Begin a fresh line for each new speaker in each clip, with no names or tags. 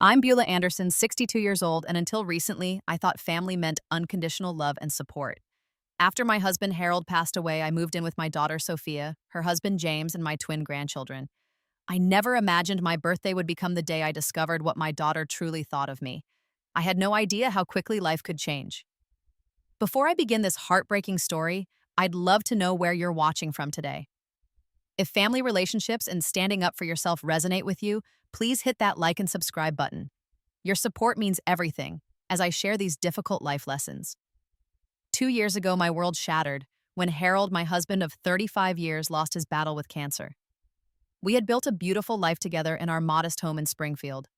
I'm Beulah Anderson, 62 years old, and until recently, I thought family meant unconditional love and support. After my husband Harold passed away, I moved in with my daughter Sophia, her husband James, and my twin grandchildren. I never imagined my birthday would become the day I discovered what my daughter truly thought of me. I had no idea how quickly life could change. Before I begin this heartbreaking story, I'd love to know where you're watching from today. If family relationships and standing up for yourself resonate with you, please hit that like and subscribe button. Your support means everything as I share these difficult life lessons. 2 years ago, my world shattered when Harold, my husband of 35 years, lost his battle with cancer. We had built a beautiful life together in our modest home in Springfield.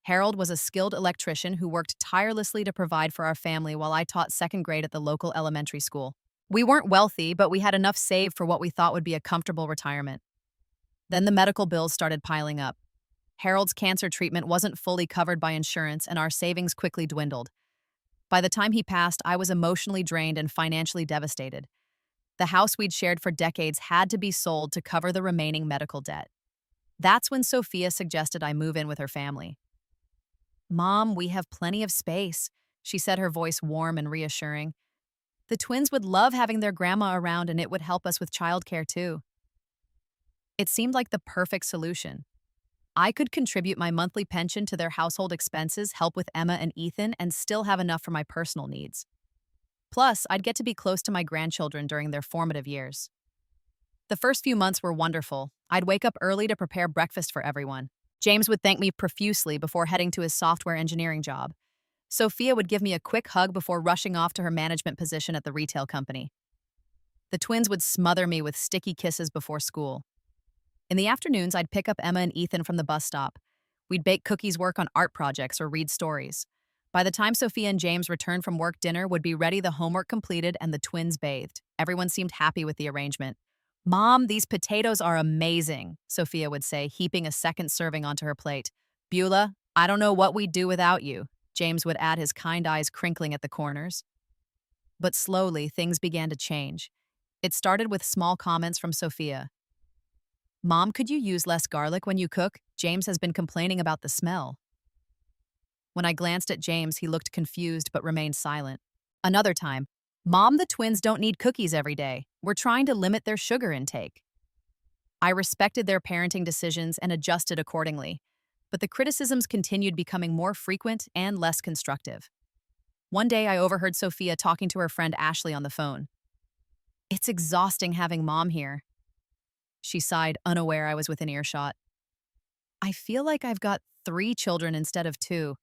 Harold was a skilled electrician who worked tirelessly to provide for our family while I taught second grade at the local elementary school. We weren't wealthy, but we had enough saved for what we thought would be a comfortable retirement. Then the medical bills started piling up. Harold's cancer treatment wasn't fully covered by insurance, and our savings quickly dwindled. By the time he passed, I was emotionally drained and financially devastated. The house we'd shared for decades had to be sold to cover the remaining medical debt. That's when Sophia suggested I move in with her family. "Mom, we have plenty of space," she said, her voice warm and reassuring. "The twins would love having their grandma around, and it would help us with childcare too." It seemed like the perfect solution. I could contribute my monthly pension to their household expenses, help with Emma and Ethan, and still have enough for my personal needs. Plus, I'd get to be close to my grandchildren during their formative years. The first few months were wonderful. I'd wake up early to prepare breakfast for everyone. James would thank me profusely before heading to his software engineering job. Sophia would give me a quick hug before rushing off to her management position at the retail company. The twins would smother me with sticky kisses before school. In the afternoons, I'd pick up Emma and Ethan from the bus stop. We'd bake cookies, work on art projects, or read stories. By the time Sophia and James returned from work, dinner would be ready, the homework completed, and the twins bathed. Everyone seemed happy with the arrangement. "Mom, these potatoes are amazing," Sophia would say, heaping a second serving onto her plate. "Beulah, I don't know what we'd do without you," James would add, his kind eyes crinkling at the corners. But slowly, things began to change. It started with small comments from Sophia. "Mom, could you use less garlic when you cook? James has been complaining about the smell." When I glanced at James, he looked confused but remained silent. Another time, "Mom, the twins don't need cookies every day. We're trying to limit their sugar intake." I respected their parenting decisions and adjusted accordingly, but the criticisms continued, becoming more frequent and less constructive. One day, I overheard Sophia talking to her friend Ashley on the phone. "It's exhausting having Mom here," she sighed, unaware I was within earshot. "I feel like I've got 3 children instead of 2.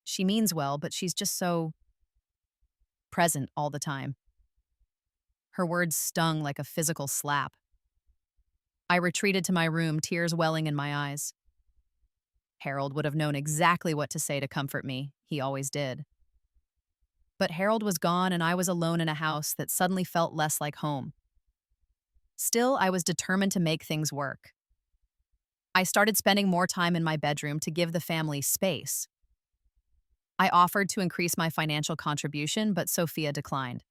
She means well, but she's just so present all the time." Her words stung like a physical slap. I retreated to my room, tears welling in my eyes. Harold would have known exactly what to say to comfort me. He always did. But Harold was gone, and I was alone in a house that suddenly felt less like home. Still, I was determined to make things work. I started spending more time in my bedroom to give the family space. I offered to increase my financial contribution, but Sophia declined.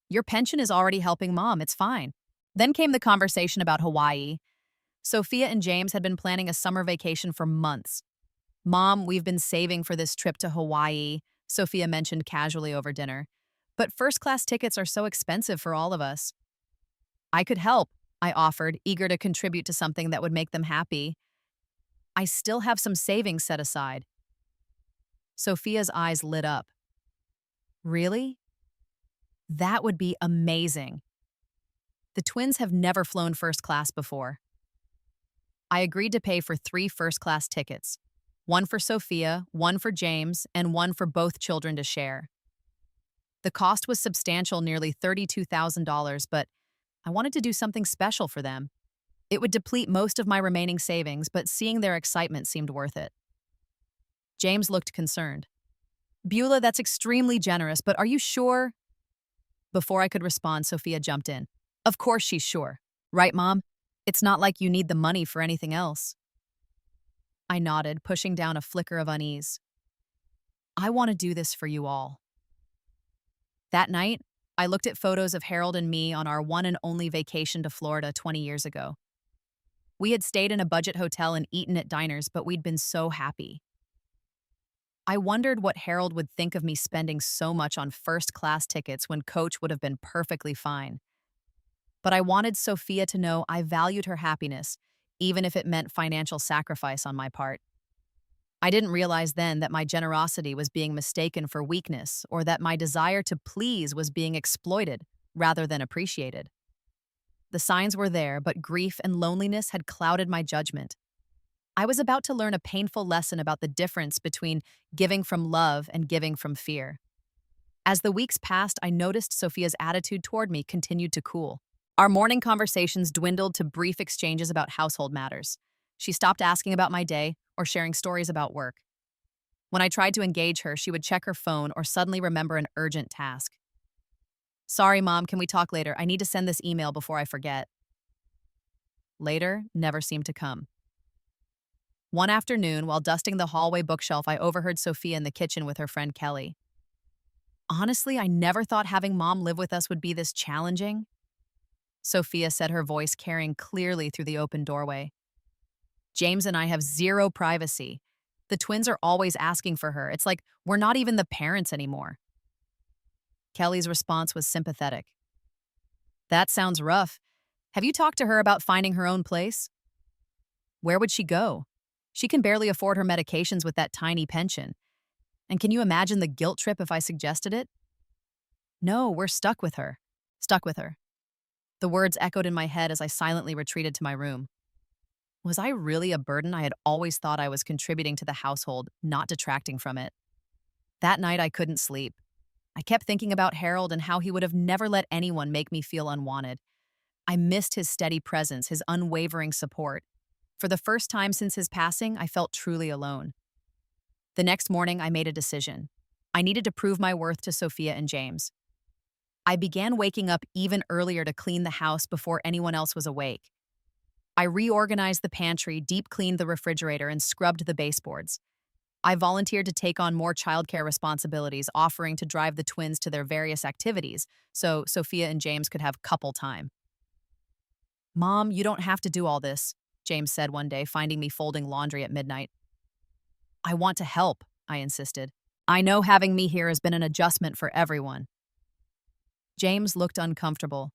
"Your pension is already helping Mom, it's fine." Then came the conversation about Hawaii. Sophia and James had been planning a summer vacation for months. "Mom, we've been saving for this trip to Hawaii," Sophia mentioned casually over dinner. "But first-class tickets are so expensive for all of us." "I could help," I offered, eager to contribute to something that would make them happy. "I still have some savings set aside." Sophia's eyes lit up. "Really? That would be amazing." The twins have never flown first class before. I agreed to pay for 3 first-class tickets, one for Sophia, one for James, and one for both children to share. The cost was substantial, nearly $32,000, but I wanted to do something special for them. It would deplete most of my remaining savings, but seeing their excitement seemed worth it. James looked concerned. "Beulah, that's extremely generous, but are you sure?" Before I could respond, Sophia jumped in. "Of course she's sure. Right, Mom? It's not like you need the money for anything else." I nodded, pushing down a flicker of unease. "I want to do this for you all." That night, I looked at photos of Harold and me on our one and only vacation to Florida 20 years ago. We had stayed in a budget hotel and eaten at diners, but we'd been so happy. I wondered what Harold would think of me spending so much on first class tickets when Coach would have been perfectly fine. But I wanted Sophia to know I valued her happiness, even if it meant financial sacrifice on my part. I didn't realize then that my generosity was being mistaken for weakness or that my desire to please was being exploited rather than appreciated. The signs were there, but grief and loneliness had clouded my judgment. I was about to learn a painful lesson about the difference between giving from love and giving from fear. As the weeks passed, I noticed Sophia's attitude toward me continued to cool. Our morning conversations dwindled to brief exchanges about household matters. She stopped asking about my day or sharing stories about work. When I tried to engage her, she would check her phone or suddenly remember an urgent task. Sorry, Mom, can we talk later? I need to send this email before I forget. Later never seemed to come. One afternoon, while dusting the hallway bookshelf, I overheard Sophia in the kitchen with her friend Kelly. Honestly, I never thought having Mom live with us would be this challenging, Sophia said, her voice carrying clearly through the open doorway. James and I have zero privacy. The twins are always asking for her. It's like we're not even the parents anymore. Kelly's response was sympathetic. That sounds rough. Have you talked to her about finding her own place? Where would she go? She can barely afford her medications with that tiny pension. And can you imagine the guilt trip if I suggested it? No, we're stuck with her. Stuck with her. The words echoed in my head as I silently retreated to my room. Was I really a burden I had always thought I was contributing to the household, not detracting from it? That night I couldn't sleep. I kept thinking about Harold and how he would have never let anyone make me feel unwanted. I missed his steady presence, his unwavering support. For the first time since his passing, I felt truly alone. The next morning, I made a decision. I needed to prove my worth to Sophia and James. I began waking up even earlier to clean the house before anyone else was awake. I reorganized the pantry, deep cleaned the refrigerator, and scrubbed the baseboards. I volunteered to take on more childcare responsibilities, offering to drive the twins to their various activities so Sophia and James could have couple time. Mom, you don't have to do all this, James said one day, finding me folding laundry at midnight. I want to help, I insisted. I know having me here has been an adjustment for everyone. James looked uncomfortable.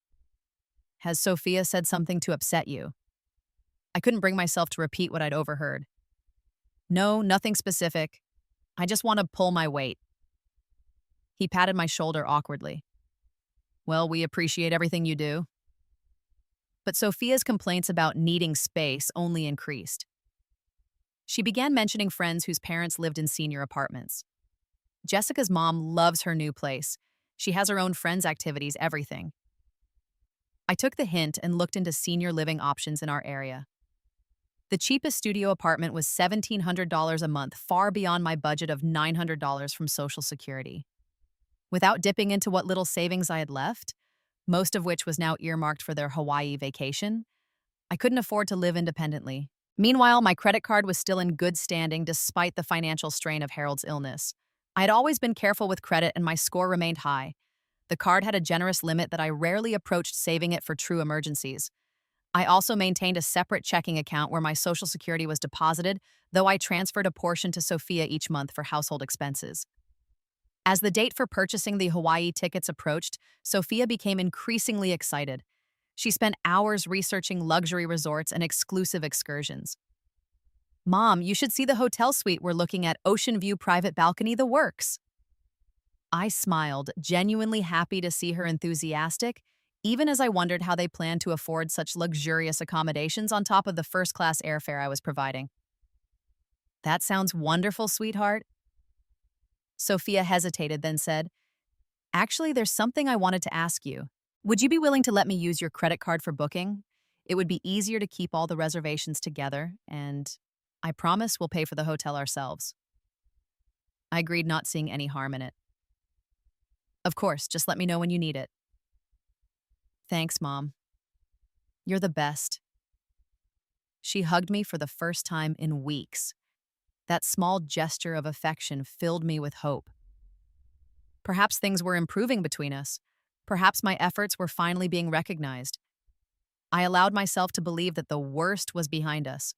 Has Sophia said something to upset you? I couldn't bring myself to repeat what I'd overheard. No, nothing specific. I just want to pull my weight. He patted my shoulder awkwardly. Well, we appreciate everything you do. But Sophia's complaints about needing space only increased. She began mentioning friends whose parents lived in senior apartments. Jessica's mom loves her new place. She has her own friends' activities, everything. I took the hint and looked into senior living options in our area. The cheapest studio apartment was $1,700 a month, far beyond my budget of $900 from Social Security. Without dipping into what little savings I had left, most of which was now earmarked for their Hawaii vacation, I couldn't afford to live independently. Meanwhile, my credit card was still in good standing despite the financial strain of Harold's illness. I had always been careful with credit and my score remained high. The card had a generous limit that I rarely approached, saving it for true emergencies. I also maintained a separate checking account where my Social Security was deposited, though I transferred a portion to Sophia each month for household expenses. As the date for purchasing the Hawaii tickets approached, Sophia became increasingly excited. She spent hours researching luxury resorts and exclusive excursions. Mom, you should see the hotel suite we're looking at, ocean view, private balcony, the works. I smiled, genuinely happy to see her enthusiastic, even as I wondered how they planned to afford such luxurious accommodations on top of the first-class airfare I was providing. That sounds wonderful, sweetheart. Sophia hesitated, then said, Actually, there's something I wanted to ask you. Would you be willing to let me use your credit card for booking? It would be easier to keep all the reservations together, and I promise we'll pay for the hotel ourselves. I agreed, not seeing any harm in it. Of course, just let me know when you need it. Thanks, Mom. You're the best. She hugged me for the first time in weeks. That small gesture of affection filled me with hope. Perhaps things were improving between us. Perhaps my efforts were finally being recognized. I allowed myself to believe that the worst was behind us.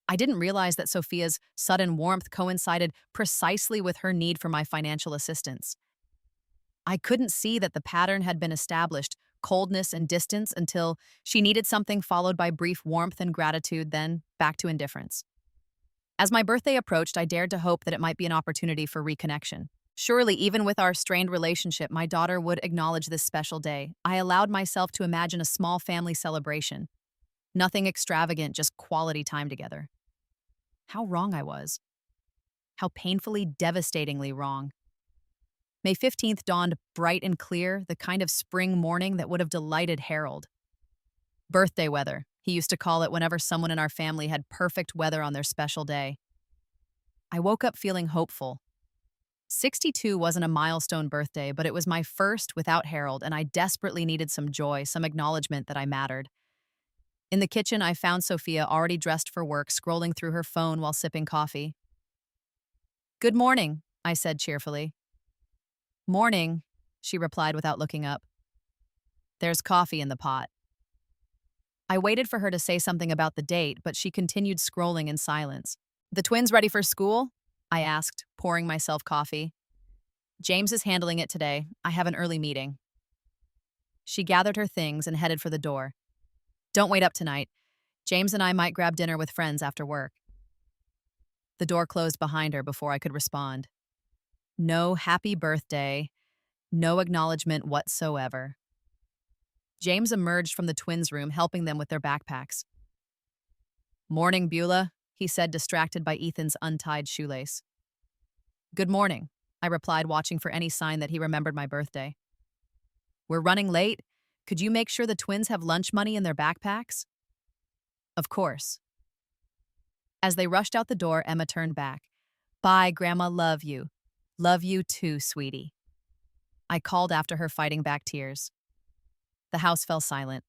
I didn't realize that Sophia's sudden warmth coincided precisely with her need for my financial assistance. I couldn't see that the pattern had been established, coldness and distance, until she needed something followed by brief warmth and gratitude, then back to indifference. As my birthday approached, I dared to hope that it might be an opportunity for reconnection. Surely, even with our strained relationship, my daughter would acknowledge this special day. I allowed myself to imagine a small family celebration. Nothing extravagant, just quality time together. How wrong I was. How painfully, devastatingly wrong. May 15th dawned bright and clear, the kind of spring morning that would have delighted Harold. Birthday weather, he used to call it whenever someone in our family had perfect weather on their special day. I woke up feeling hopeful. 62 wasn't a milestone birthday, but it was my first without Harold, and I desperately needed some joy, some acknowledgement that I mattered. In the kitchen, I found Sophia already dressed for work, scrolling through her phone while sipping coffee. "Good morning," I said cheerfully. "Morning," she replied without looking up. "There's coffee in the pot." I waited for her to say something about the date, but she continued scrolling in silence. "The twins ready for school?" I asked, pouring myself coffee. "James is handling it today. I have an early meeting." She gathered her things and headed for the door. "Don't wait up tonight. James and I might grab dinner with friends after work." The door closed behind her before I could respond. No happy birthday, no acknowledgement whatsoever. James emerged from the twins' room, helping them with their backpacks. "Morning, Beulah," he said, distracted by Ethan's untied shoelace. "Good morning," I replied, watching for any sign that he remembered my birthday. "We're running late. Could you make sure the twins have lunch money in their backpacks?" "Of course." As they rushed out the door, Emma turned back. "Bye, Grandma, love you." "Love you too, sweetie." I called after her, fighting back tears. The house fell silent.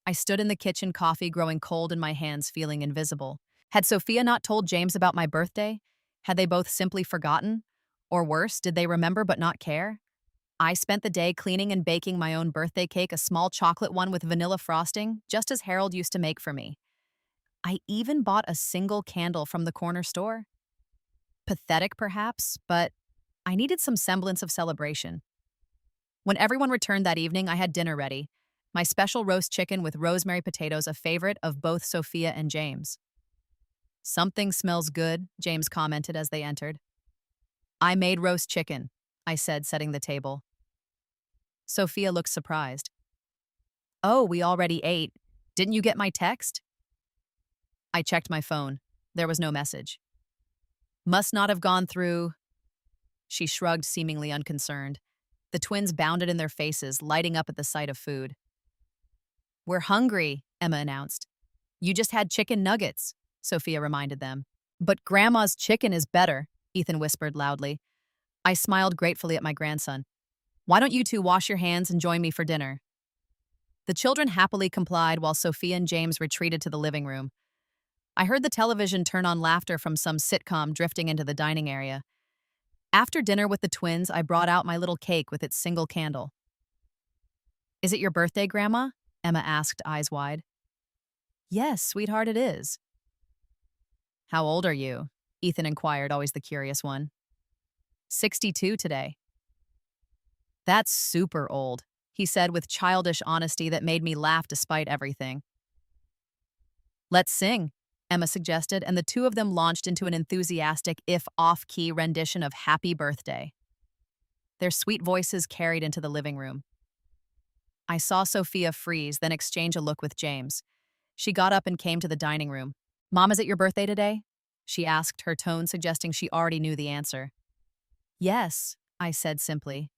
I stood in the kitchen, coffee growing cold in my hands, feeling invisible. Had Sophia not told James about my birthday? Had they both simply forgotten? Or worse, did they remember but not care? I spent the day cleaning and baking my own birthday cake, a small chocolate one with vanilla frosting, just as Harold used to make for me. I even bought a single candle from the corner store. Pathetic, perhaps, but I needed some semblance of celebration. When everyone returned that evening, I had dinner ready. My special roast chicken with rosemary potatoes, a favorite of both Sophia and James. "Something smells good," James commented as they entered. "I made roast chicken," I said, setting the table. Sophia looked surprised. "Oh, we already ate. Didn't you get my text?" I checked my phone. There was no message. "Must not have gone through." She shrugged, seemingly unconcerned. The twins bounded in their faces, lighting up at the sight of food. "We're hungry," Emma announced. "You just had chicken nuggets," Sophia reminded them. "But Grandma's chicken is better," Ethan whispered loudly. I smiled gratefully at my grandson. "Why don't you two wash your hands and join me for dinner?" The children happily complied while Sophia and James retreated to the living room. I heard the television turn on, laughter from some sitcom drifting into the dining area. After dinner with the twins, I brought out my little cake with its single candle. "Is it your birthday, Grandma?" Emma asked, eyes wide. "Yes, sweetheart, it is." "How old are you?" Ethan inquired, always the curious one. 62 today." "That's super old," he said with childish honesty that made me laugh despite everything. "Let's sing," Emma suggested, and the two of them launched into an enthusiastic, if off-key, rendition of Happy Birthday. Their sweet voices carried into the living room. I saw Sophia freeze, then exchange a look with James. She got up and came to the dining room. "Mom, is it your birthday today?" she asked, her tone suggesting she already knew the answer. "Yes," I said simply.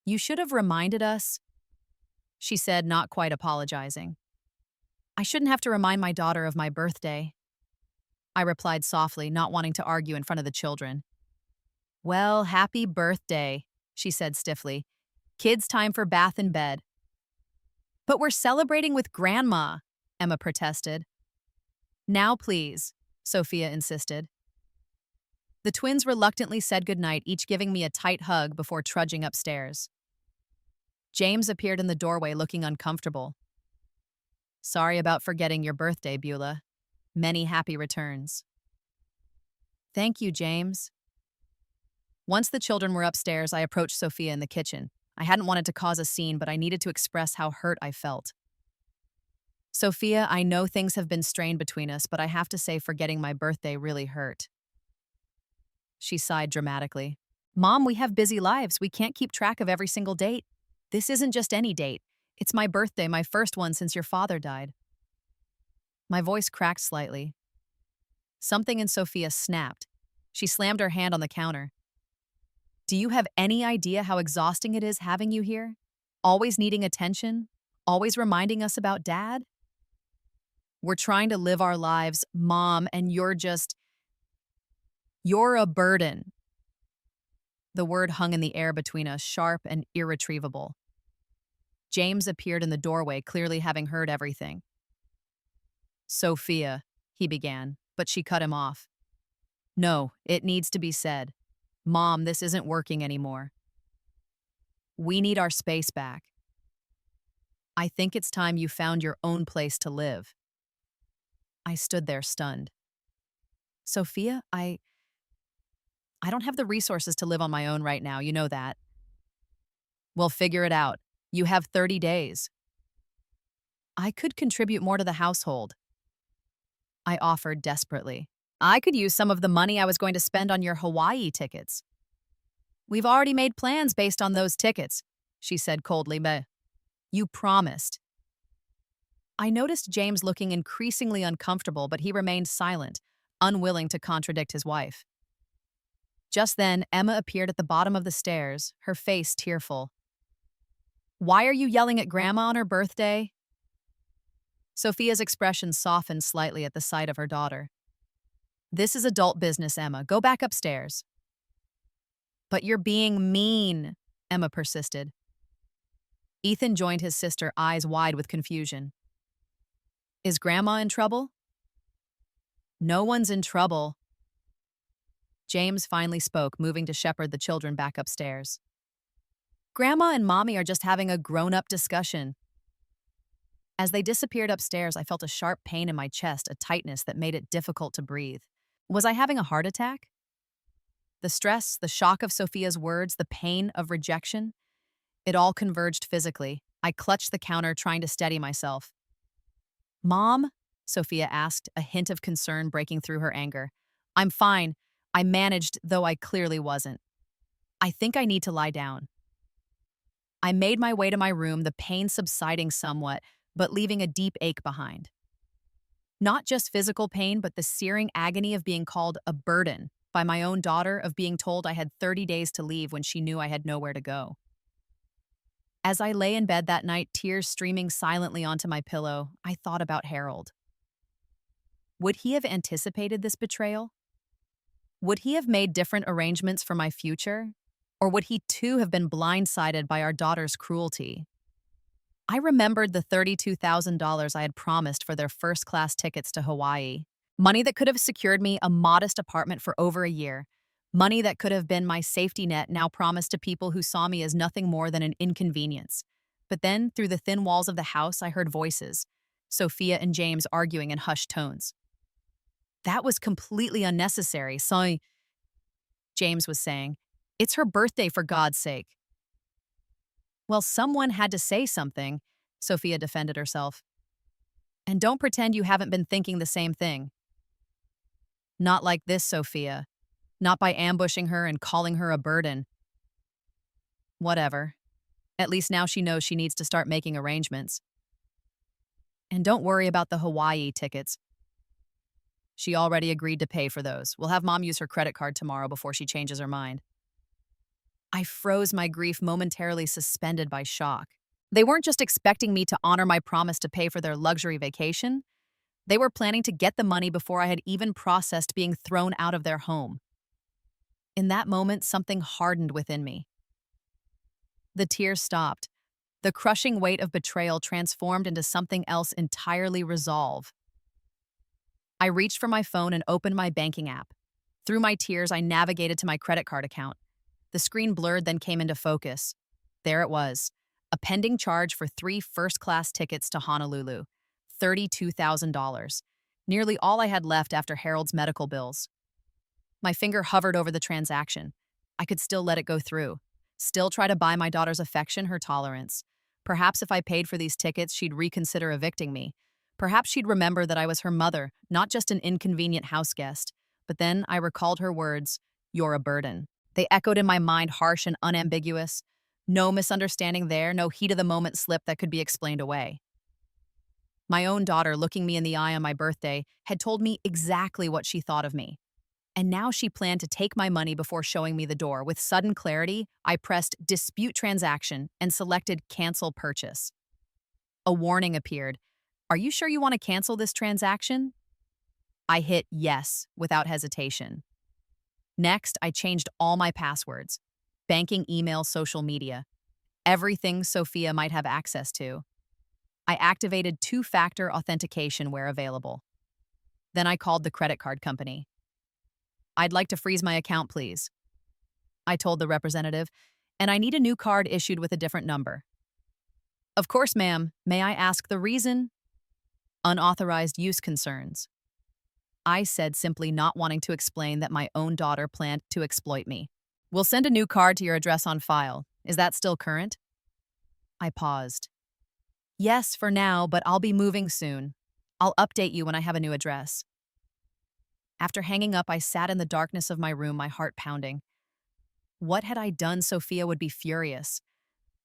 "You should have reminded us," she said, not quite apologizing. "I shouldn't have to remind my daughter of my birthday," I replied softly, not wanting to argue in front of the children. "Well, happy birthday," she said stiffly. "Kids' time for bath and bed." "But we're celebrating with Grandma," Emma protested. "Now, please," Sophia insisted. The twins reluctantly said goodnight, each giving me a tight hug before trudging upstairs. James appeared in the doorway looking uncomfortable. Sorry about forgetting your birthday, Beulah. Many happy returns. Thank you, James. Once the children were upstairs, I approached Sophia in the kitchen. I hadn't wanted to cause a scene, but I needed to express how hurt I felt. Sophia, I know things have been strained between us, but I have to say forgetting my birthday really hurt. She sighed dramatically. Mom, we have busy lives. We can't keep track of every single date. This isn't just any date. It's my birthday, my first one since your father died. My voice cracked slightly. Something in Sophia snapped. She slammed her hand on the counter. Do you have any idea how exhausting it is having you here? Always needing attention? Always reminding us about Dad? We're trying to live our lives, Mom, and you're a burden. The word hung in the air between us, sharp and irretrievable. James appeared in the doorway, clearly having heard everything. Sophia, he began, but she cut him off. No, it needs to be said. Mom, this isn't working anymore. We need our space back. I think it's time you found your own place to live. I stood there stunned. Sophia, I don't have the resources to live on my own right now, you know that. We'll figure it out. You have 30 days. I could contribute more to the household. I offered desperately. I could use some of the money I was going to spend on your Hawaii tickets. We've already made plans based on those tickets, she said coldly, but you promised. I noticed James looking increasingly uncomfortable, but he remained silent, unwilling to contradict his wife. Just then, Emma appeared at the bottom of the stairs, her face tearful. Why are you yelling at Grandma on her birthday? Sophia's expression softened slightly at the sight of her daughter. This is adult business, Emma. Go back upstairs. But you're being mean, Emma persisted. Ethan joined his sister, eyes wide with confusion. Is Grandma in trouble? No one's in trouble. James finally spoke, moving to shepherd the children back upstairs. Grandma and Mommy are just having a grown-up discussion. As they disappeared upstairs, I felt a sharp pain in my chest, a tightness that made it difficult to breathe. Was I having a heart attack? The stress, the shock of Sophia's words, the pain of rejection, it all converged physically. I clutched the counter, trying to steady myself. Mom? Sophia asked, a hint of concern breaking through her anger. I'm fine. I managed, though I clearly wasn't. I think I need to lie down. I made my way to my room, the pain subsiding somewhat, but leaving a deep ache behind. Not just physical pain, but the searing agony of being called a burden by my own daughter, of being told I had 30 days to leave when she knew I had nowhere to go. As I lay in bed that night, tears streaming silently onto my pillow, I thought about Harold. Would he have anticipated this betrayal? Would he have made different arrangements for my future? Or would he too have been blindsided by our daughter's cruelty? I remembered the $32,000 I had promised for their first-class tickets to Hawaii. Money that could have secured me a modest apartment for over a year. Money that could have been my safety net, now promised to people who saw me as nothing more than an inconvenience. But then, through the thin walls of the house, I heard voices. Sophia and James arguing in hushed tones. That was completely unnecessary, James was saying. It's her birthday, for God's sake. Well, someone had to say something, Sophia defended herself. And don't pretend you haven't been thinking the same thing. Not like this, Sophia. Not by ambushing her and calling her a burden. Whatever. At least now she knows she needs to start making arrangements. And don't worry about the Hawaii tickets. She already agreed to pay for those. We'll have Mom use her credit card tomorrow before she changes her mind. I froze, my grief momentarily suspended by shock. They weren't just expecting me to honor my promise to pay for their luxury vacation. They were planning to get the money before I had even processed being thrown out of their home. In that moment, something hardened within me. The tears stopped. The crushing weight of betrayal transformed into something else entirely resolve. I reached for my phone and opened my banking app. Through my tears, I navigated to my credit card account. The screen blurred, then came into focus. There it was, a pending charge for 3 first-class tickets to Honolulu. $32,000, nearly all I had left after Harold's medical bills. My finger hovered over the transaction. I could still let it go through. Still try to buy my daughter's affection, her tolerance. Perhaps if I paid for these tickets, she'd reconsider evicting me. Perhaps she'd remember that I was her mother, not just an inconvenient house guest. But then I recalled her words, "You're a burden." They echoed in my mind, harsh and unambiguous. No misunderstanding there, no heat-of-the-moment slip that could be explained away. My own daughter, looking me in the eye on my birthday, had told me exactly what she thought of me. And now she planned to take my money before showing me the door. With sudden clarity, I pressed Dispute Transaction and selected Cancel Purchase. A warning appeared. "Are you sure you want to cancel this transaction?" I hit Yes without hesitation. Next, I changed all my passwords. Banking, email, social media. Everything Sophia might have access to. I activated two-factor authentication where available. Then I called the credit card company. "I'd like to freeze my account, please," I told the representative, "and I need a new card issued with a different number." "Of course, ma'am. May I ask the reason?" "Unauthorized use concerns." I said, simply not wanting to explain that my own daughter planned to exploit me. "We'll send a new card to your address on file. Is that still current?" I paused. "Yes, for now, but I'll be moving soon. I'll update you when I have a new address." After hanging up, I sat in the darkness of my room, my heart pounding. What had I done? Sophia would be furious.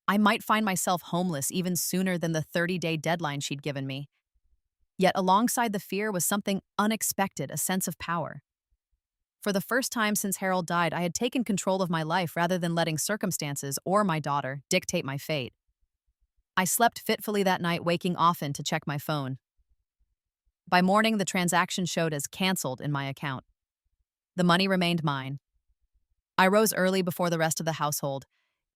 I might find myself homeless even sooner than the 30-day deadline she'd given me. Yet alongside the fear was something unexpected, a sense of power. For the first time since Harold died, I had taken control of my life rather than letting circumstances or my daughter dictate my fate. I slept fitfully that night, waking often to check my phone. By morning, the transaction showed as canceled in my account. The money remained mine. I rose early before the rest of the household.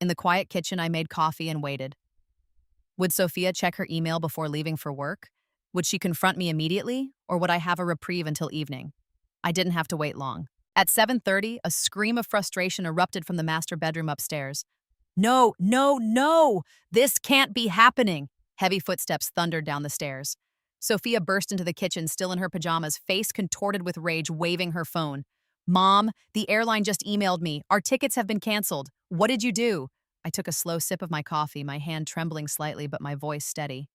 In the quiet kitchen, I made coffee and waited. Would Sophia check her email before leaving for work? Would she confront me immediately, or would I have a reprieve until evening? I didn't have to wait long. At 7:30, a scream of frustration erupted from the master bedroom upstairs. "No, no, no! This can't be happening!" Heavy footsteps thundered down the stairs. Sophia burst into the kitchen, still in her pajamas, face contorted with rage, waving her phone. "Mom, the airline just emailed me. Our tickets have been canceled. What did you do?" I took a slow sip of my coffee, my hand trembling slightly but my voice steady.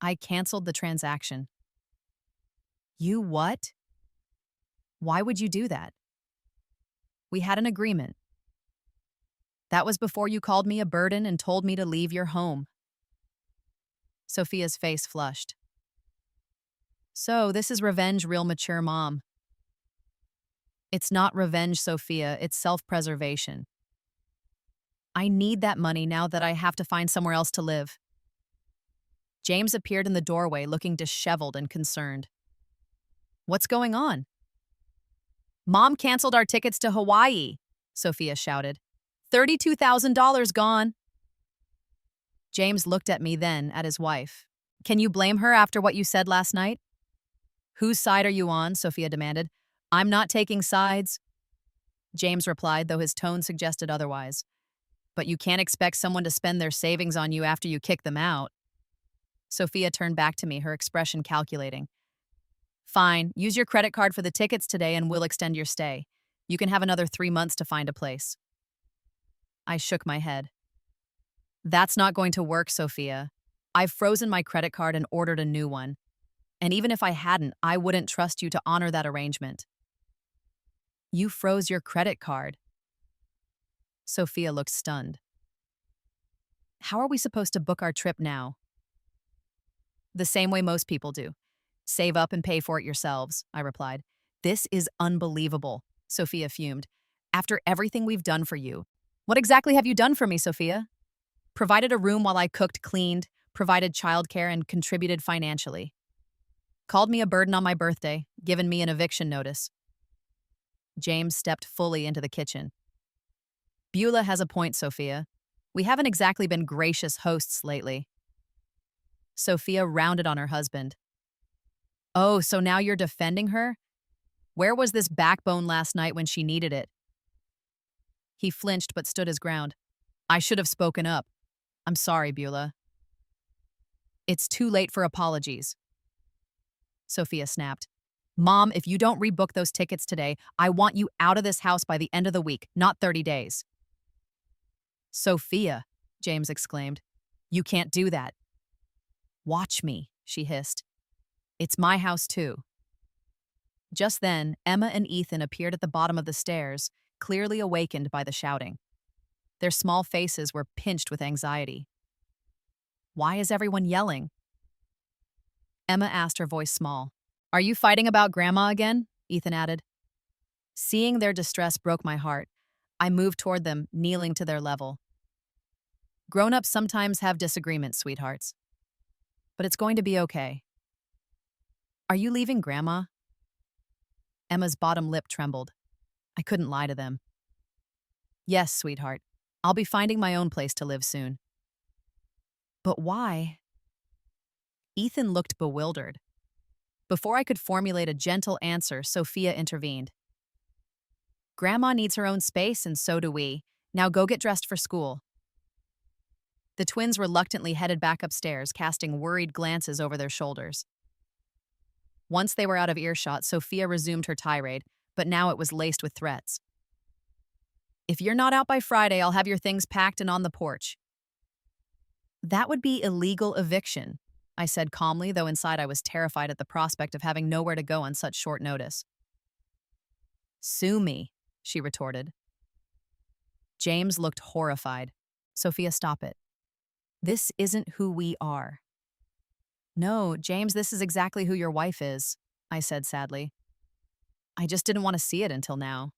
"I canceled the transaction." "You what? Why would you do that?" "We had an agreement." "That was before you called me a burden and told me to leave your home." Sophia's face flushed. "So, this is revenge, real mature mom." "It's not revenge, Sophia. It's self-preservation. I need that money now that I have to find somewhere else to live." James appeared in the doorway, looking disheveled and concerned. "What's going on?" "Mom canceled our tickets to Hawaii," Sophia shouted. $32,000 gone." James looked at me, then at his wife. "Can you blame her after what you said last night?" "Whose side are you on?" Sophia demanded. "I'm not taking sides," James replied, though his tone suggested otherwise. "But you can't expect someone to spend their savings on you after you kick them out." Sophia turned back to me, her expression calculating. "Fine, use your credit card for the tickets today and we'll extend your stay. You can have another 3 months to find a place." I shook my head. "That's not going to work, Sophia. I've frozen my credit card and ordered a new one. And even if I hadn't, I wouldn't trust you to honor that arrangement." "You froze your credit card?" Sophia looked stunned. "How are we supposed to book our trip now?" "The same way most people do. Save up and pay for it yourselves," I replied. "This is unbelievable," Sophia fumed. "After everything we've done for you." "What exactly have you done for me, Sophia?" "Provided a room while I cooked, cleaned, provided childcare, and contributed financially. Called me a burden on my birthday, given me an eviction notice." James stepped fully into the kitchen. "Beulah has a point, Sophia. We haven't exactly been gracious hosts lately." Sophia rounded on her husband. "Oh, so now you're defending her? Where was this backbone last night when she needed it?" He flinched but stood his ground. "I should have spoken up. I'm sorry, Beulah." It's too late for apologies, Sophia snapped. Mom, if you don't rebook those tickets today, I want you out of this house by the end of the week, not 30 days. Sophia, James exclaimed. You can't do that. Watch me, she hissed. It's my house too. Just then, Emma and Ethan appeared at the bottom of the stairs, clearly awakened by the shouting. Their small faces were pinched with anxiety. Why is everyone yelling? Emma asked, her voice small. Are you fighting about Grandma again? Ethan added. Seeing their distress broke my heart. I moved toward them, kneeling to their level. Grown-ups sometimes have disagreements, sweethearts. But it's going to be okay. Are you leaving Grandma? Emma's bottom lip trembled. I couldn't lie to them. Yes, sweetheart. I'll be finding my own place to live soon. But why? Ethan looked bewildered. Before I could formulate a gentle answer, Sophia intervened. Grandma needs her own space, and so do we. Now go get dressed for school. The twins reluctantly headed back upstairs, casting worried glances over their shoulders. Once they were out of earshot, Sophia resumed her tirade, but now it was laced with threats. If you're not out by Friday, I'll have your things packed and on the porch. That would be illegal eviction, I said calmly, though inside I was terrified at the prospect of having nowhere to go on such short notice. Sue me, she retorted. James looked horrified. Sophia, stop it. This isn't who we are. No, James, this is exactly who your wife is, I said sadly. I just didn't want to see it until now.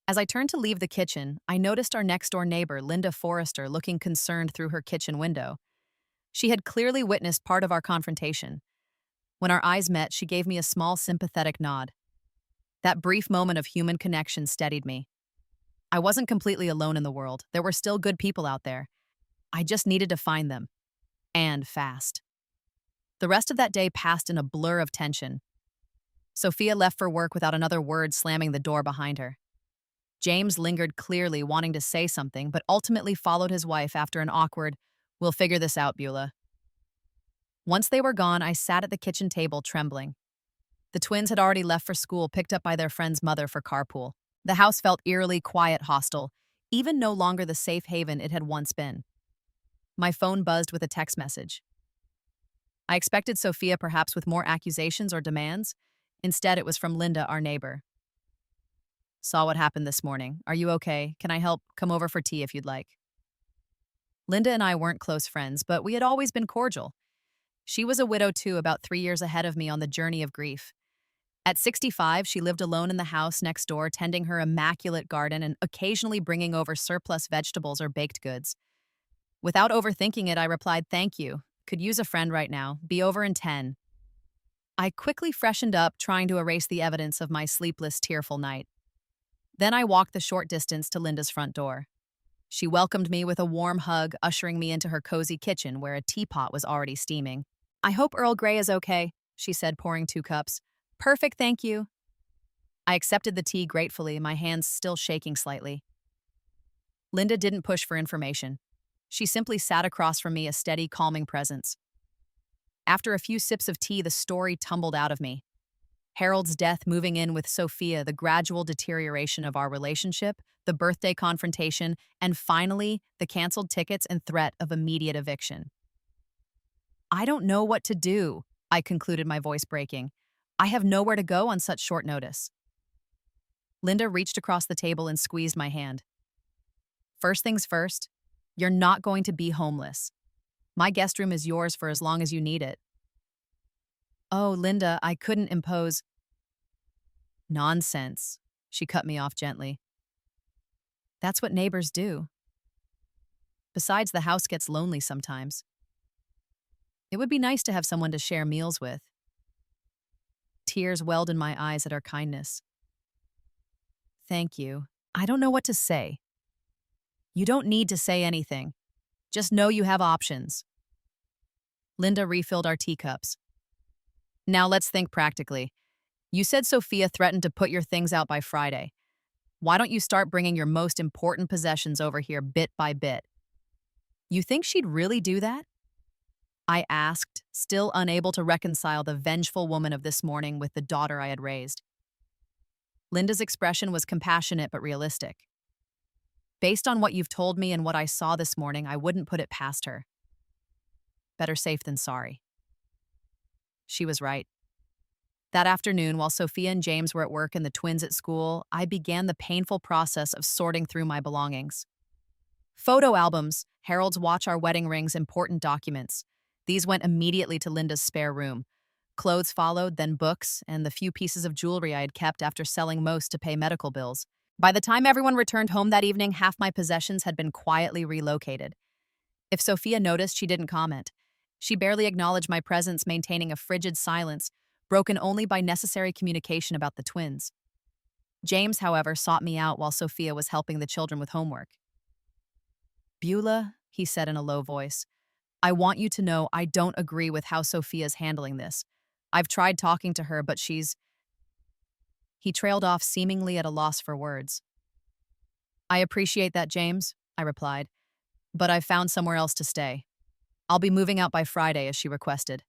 As I turned to leave the kitchen, I noticed our next-door neighbor, Linda Forrester, looking concerned through her kitchen window. She had clearly witnessed part of our confrontation. When our eyes met, she gave me a small, sympathetic nod. That brief moment of human connection steadied me. I wasn't completely alone in the world. There were still good people out there. I just needed to find them. And fast. The rest of that day passed in a blur of tension. Sophia left for work without another word, slamming the door behind her. James lingered, clearly wanting to say something, but ultimately followed his wife after an awkward, "We'll figure this out, Beulah." Once they were gone, I sat at the kitchen table, trembling. The twins had already left for school, picked up by their friend's mother for carpool. The house felt eerily quiet, hostile, even no longer the safe haven it had once been. My phone buzzed with a text message. I expected Sophia perhaps with more accusations or demands. Instead, it was from Linda, our neighbor. Saw what happened this morning. Are you okay? Can I help? Come over for tea if you'd like. Linda and I weren't close friends, but we had always been cordial. She was a widow too, about 3 years ahead of me on the journey of grief. At 65, she lived alone in the house next door, tending her immaculate garden and occasionally bringing over surplus vegetables or baked goods. Without overthinking it, I replied, "Thank you. Could use a friend right now. Be over in 10. I quickly freshened up, trying to erase the evidence of my sleepless, tearful night. Then I walked the short distance to Linda's front door. She welcomed me with a warm hug, ushering me into her cozy kitchen where a teapot was already steaming. I hope Earl Grey is okay, she said, pouring 2 cups. Perfect, thank you. I accepted the tea gratefully, my hands still shaking slightly. Linda didn't push for information. She simply sat across from me, a steady, calming presence. After a few sips of tea, the story tumbled out of me. Harold's death, moving in with Sophia, the gradual deterioration of our relationship, the birthday confrontation, and finally, the canceled tickets and threat of immediate eviction. I don't know what to do, I concluded, my voice breaking. I have nowhere to go on such short notice. Linda reached across the table and squeezed my hand. First things first, you're not going to be homeless. My guest room is yours for as long as you need it. Oh, Linda, I couldn't impose. Nonsense, she cut me off gently. That's what neighbors do. Besides, the house gets lonely sometimes. It would be nice to have someone to share meals with. Tears welled in my eyes at her kindness. Thank you. I don't know what to say. You don't need to say anything. Just know you have options. Linda refilled our teacups. Now let's think practically. You said Sophia threatened to put your things out by Friday. Why don't you start bringing your most important possessions over here bit by bit? You think she'd really do that? I asked, still unable to reconcile the vengeful woman of this morning with the daughter I had raised. Linda's expression was compassionate but realistic. Based on what you've told me and what I saw this morning, I wouldn't put it past her. Better safe than sorry. She was right. That afternoon, while Sophia and James were at work and the twins at school, I began the painful process of sorting through my belongings. Photo albums, Harold's watch, our wedding rings, important documents. These went immediately to Linda's spare room. Clothes followed, then books, and the few pieces of jewelry I had kept after selling most to pay medical bills. By the time everyone returned home that evening, half my possessions had been quietly relocated. If Sophia noticed, she didn't comment. She barely acknowledged my presence, maintaining a frigid silence, broken only by necessary communication about the twins. James, however, sought me out while Sophia was helping the children with homework. "Beulah," he said in a low voice, "I want you to know I don't agree with how Sophia's handling this. I've tried talking to her, but she's—" He trailed off, seemingly at a loss for words. "I appreciate that, James," I replied, "but I've found somewhere else to stay. I'll be moving out by Friday, as she requested."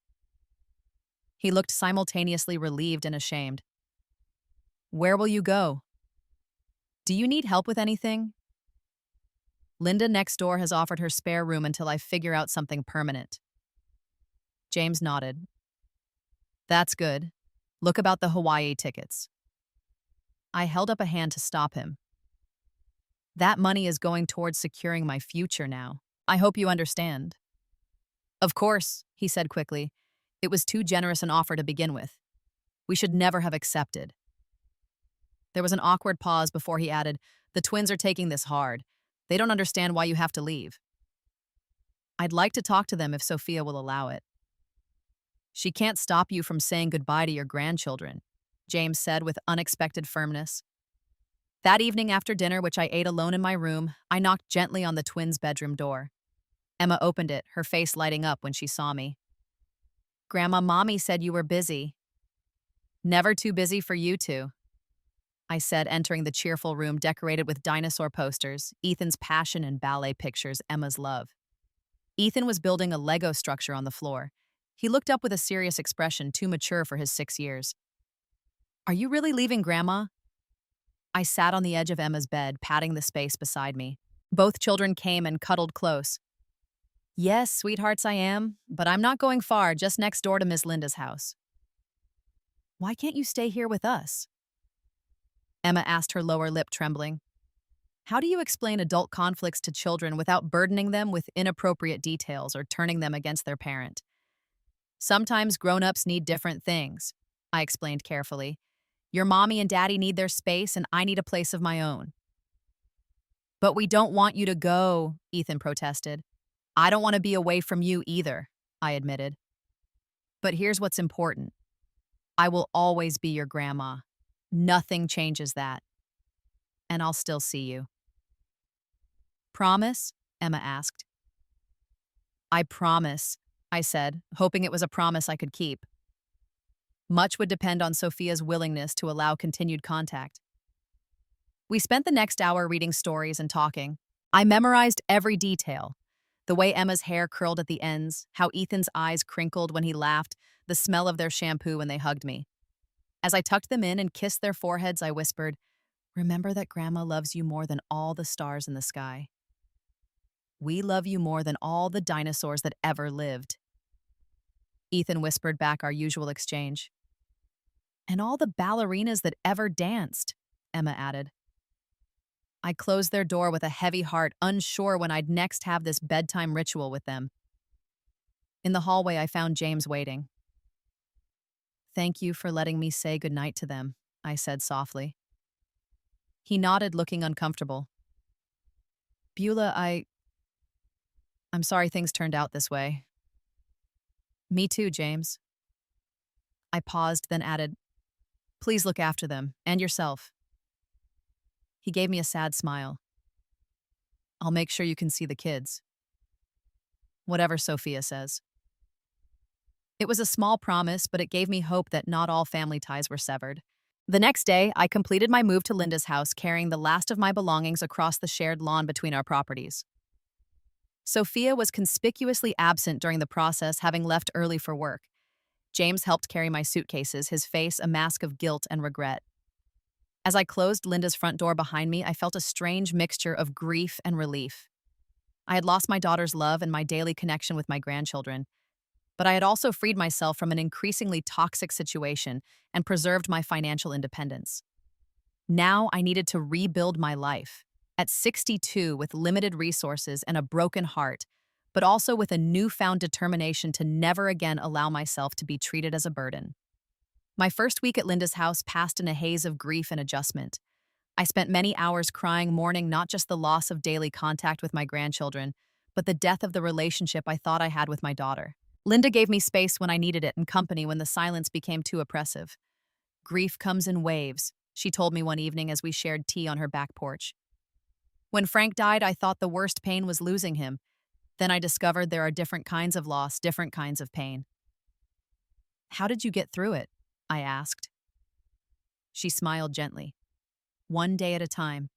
He looked simultaneously relieved and ashamed. "Where will you go? Do you need help with anything?" "Linda next door has offered her spare room until I figure out something permanent." James nodded. "That's good. Look about the Hawaii tickets." I held up a hand to stop him. "That money is going towards securing my future now. I hope you understand." "Of course," he said quickly. "It was too generous an offer to begin with. We should never have accepted." There was an awkward pause before he added, "The twins are taking this hard. They don't understand why you have to leave." "I'd like to talk to them if Sophia will allow it." "She can't stop you from saying goodbye to your grandchildren," James said with unexpected firmness. That evening after dinner, which I ate alone in my room, I knocked gently on the twins' bedroom door. Emma opened it, her face lighting up when she saw me. "Grandma, Mommy said you were busy." "Never too busy for you two," I said, entering the cheerful room decorated with dinosaur posters, Ethan's passion, and ballet pictures, Emma's love. Ethan was building a Lego structure on the floor. He looked up with a serious expression, too mature for his 6 years. "Are you really leaving, Grandma?" I sat on the edge of Emma's bed, patting the space beside me. Both children came and cuddled close. "Yes, sweethearts, I am, but I'm not going far, just next door to Miss Linda's house." "Why can't you stay here with us?" Emma asked, her lower lip trembling. "How do you explain adult conflicts to children without burdening them with inappropriate details or turning them against their parent?" "Sometimes grown-ups need different things," I explained carefully. "Your mommy and daddy need their space, and I need a place of my own." "But we don't want you to go," Ethan protested. "I don't want to be away from you either," I admitted. "But here's what's important. I will always be your grandma. Nothing changes that. And I'll still see you." "Promise?" Emma asked. "I promise," I said, hoping it was a promise I could keep. Much would depend on Sophia's willingness to allow continued contact. We spent the next hour reading stories and talking. I memorized every detail. The way Emma's hair curled at the ends, how Ethan's eyes crinkled when he laughed, the smell of their shampoo when they hugged me. As I tucked them in and kissed their foreheads, I whispered, "Remember that Grandma loves you more than all the stars in the sky. We love you more than all the dinosaurs that ever lived." Ethan whispered back our usual exchange. "And all the ballerinas that ever danced," Emma added. I closed their door with a heavy heart, unsure when I'd next have this bedtime ritual with them. In the hallway, I found James waiting. "Thank you for letting me say goodnight to them," I said softly. He nodded, looking uncomfortable. "Beulah, I'm sorry things turned out this way." "Me too, James." I paused, then added, "Please look after them, and yourself." He gave me a sad smile. "I'll make sure you can see the kids. Whatever Sophia says." It was a small promise, but it gave me hope that not all family ties were severed. The next day, I completed my move to Linda's house, carrying the last of my belongings across the shared lawn between our properties. Sophia was conspicuously absent during the process, having left early for work. James helped carry my suitcases, his face a mask of guilt and regret. As I closed Linda's front door behind me, I felt a strange mixture of grief and relief. I had lost my daughter's love and my daily connection with my grandchildren, but I had also freed myself from an increasingly toxic situation and preserved my financial independence. Now I needed to rebuild my life. At 62, with limited resources and a broken heart, but also with a newfound determination to never again allow myself to be treated as a burden. My first week at Linda's house passed in a haze of grief and adjustment. I spent many hours crying, mourning not just the loss of daily contact with my grandchildren, but the death of the relationship I thought I had with my daughter. Linda gave me space when I needed it and company when the silence became too oppressive. Grief comes in waves, she told me one evening as we shared tea on her back porch. When Frank died, I thought the worst pain was losing him. Then I discovered there are different kinds of loss, different kinds of pain. How did you get through it? I asked. She smiled gently. One day at a time.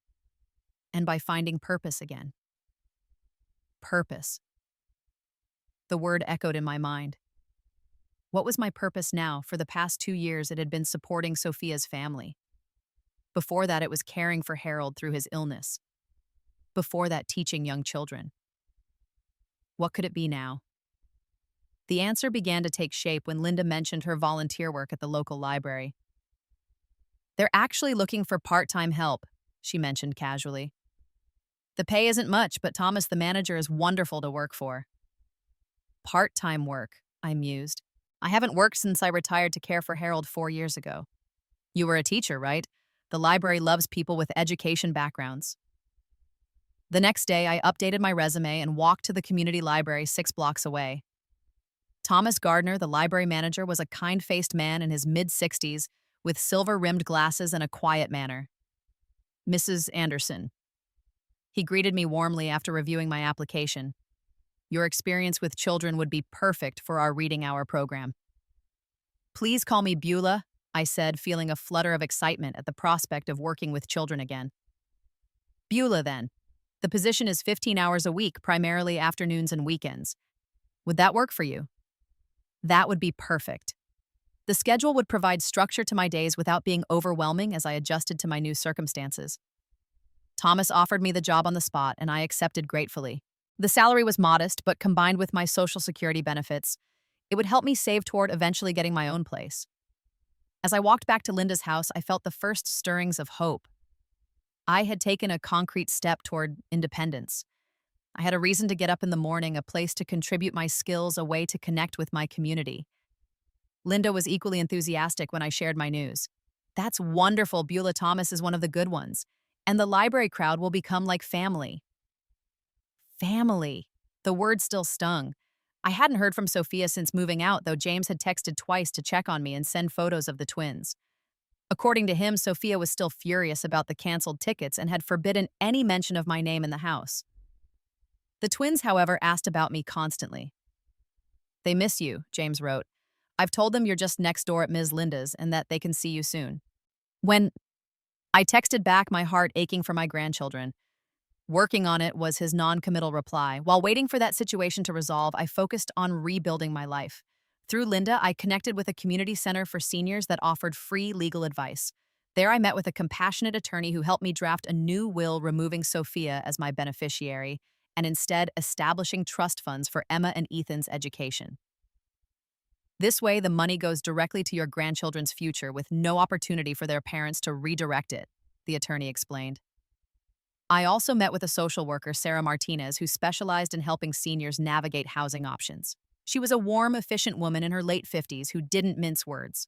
And by finding purpose again. Purpose. The word echoed in my mind. What was my purpose now? For the past 2 years, it had been supporting Sophia's family. Before that, it was caring for Harold through his illness. Before that, teaching young children. What could it be now? The answer began to take shape when Linda mentioned her volunteer work at the local library. They're actually looking for part-time help, she mentioned casually. The pay isn't much, but Thomas, the manager, is wonderful to work for. Part-time work, I mused. I haven't worked since I retired to care for Harold 4 years ago. You were a teacher, right? The library loves people with education backgrounds. The next day, I updated my resume and walked to the community library 6 blocks away. Thomas Gardner, the library manager, was a kind-faced man in his mid-60s with silver-rimmed glasses and a quiet manner. Mrs. Anderson. He greeted me warmly after reviewing my application. Your experience with children would be perfect for our reading hour program. Please call me Beulah, I said, feeling a flutter of excitement at the prospect of working with children again. Beulah, then. The position is 15 hours a week, primarily afternoons and weekends. Would that work for you? That would be perfect. The schedule would provide structure to my days without being overwhelming as I adjusted to my new circumstances. Thomas offered me the job on the spot, and I accepted gratefully. The salary was modest, but combined with my Social Security benefits, it would help me save toward eventually getting my own place. As I walked back to Linda's house, I felt the first stirrings of hope. I had taken a concrete step toward independence. I had a reason to get up in the morning, a place to contribute my skills, a way to connect with my community. Linda was equally enthusiastic when I shared my news. That's wonderful, Beulah. Thomas is one of the good ones. And the library crowd will become like family. Family. The word still stung. I hadn't heard from Sophia since moving out, though James had texted twice to check on me and send photos of the twins. According to him, Sophia was still furious about the canceled tickets and had forbidden any mention of my name in the house. The twins, however, asked about me constantly. They miss you, James wrote. I've told them you're just next door at Ms. Linda's and that they can see you soon. When I texted back, my heart aching for my grandchildren. Working on it was his non-committal reply. While waiting for that situation to resolve, I focused on rebuilding my life. Through Linda, I connected with a community center for seniors that offered free legal advice. There I met with a compassionate attorney who helped me draft a new will removing Sophia as my beneficiary and instead establishing trust funds for Emma and Ethan's education. This way, the money goes directly to your grandchildren's future with no opportunity for their parents to redirect it, the attorney explained. I also met with a social worker, Sarah Martinez, who specialized in helping seniors navigate housing options. She was a warm, efficient woman in her late 50s who didn't mince words.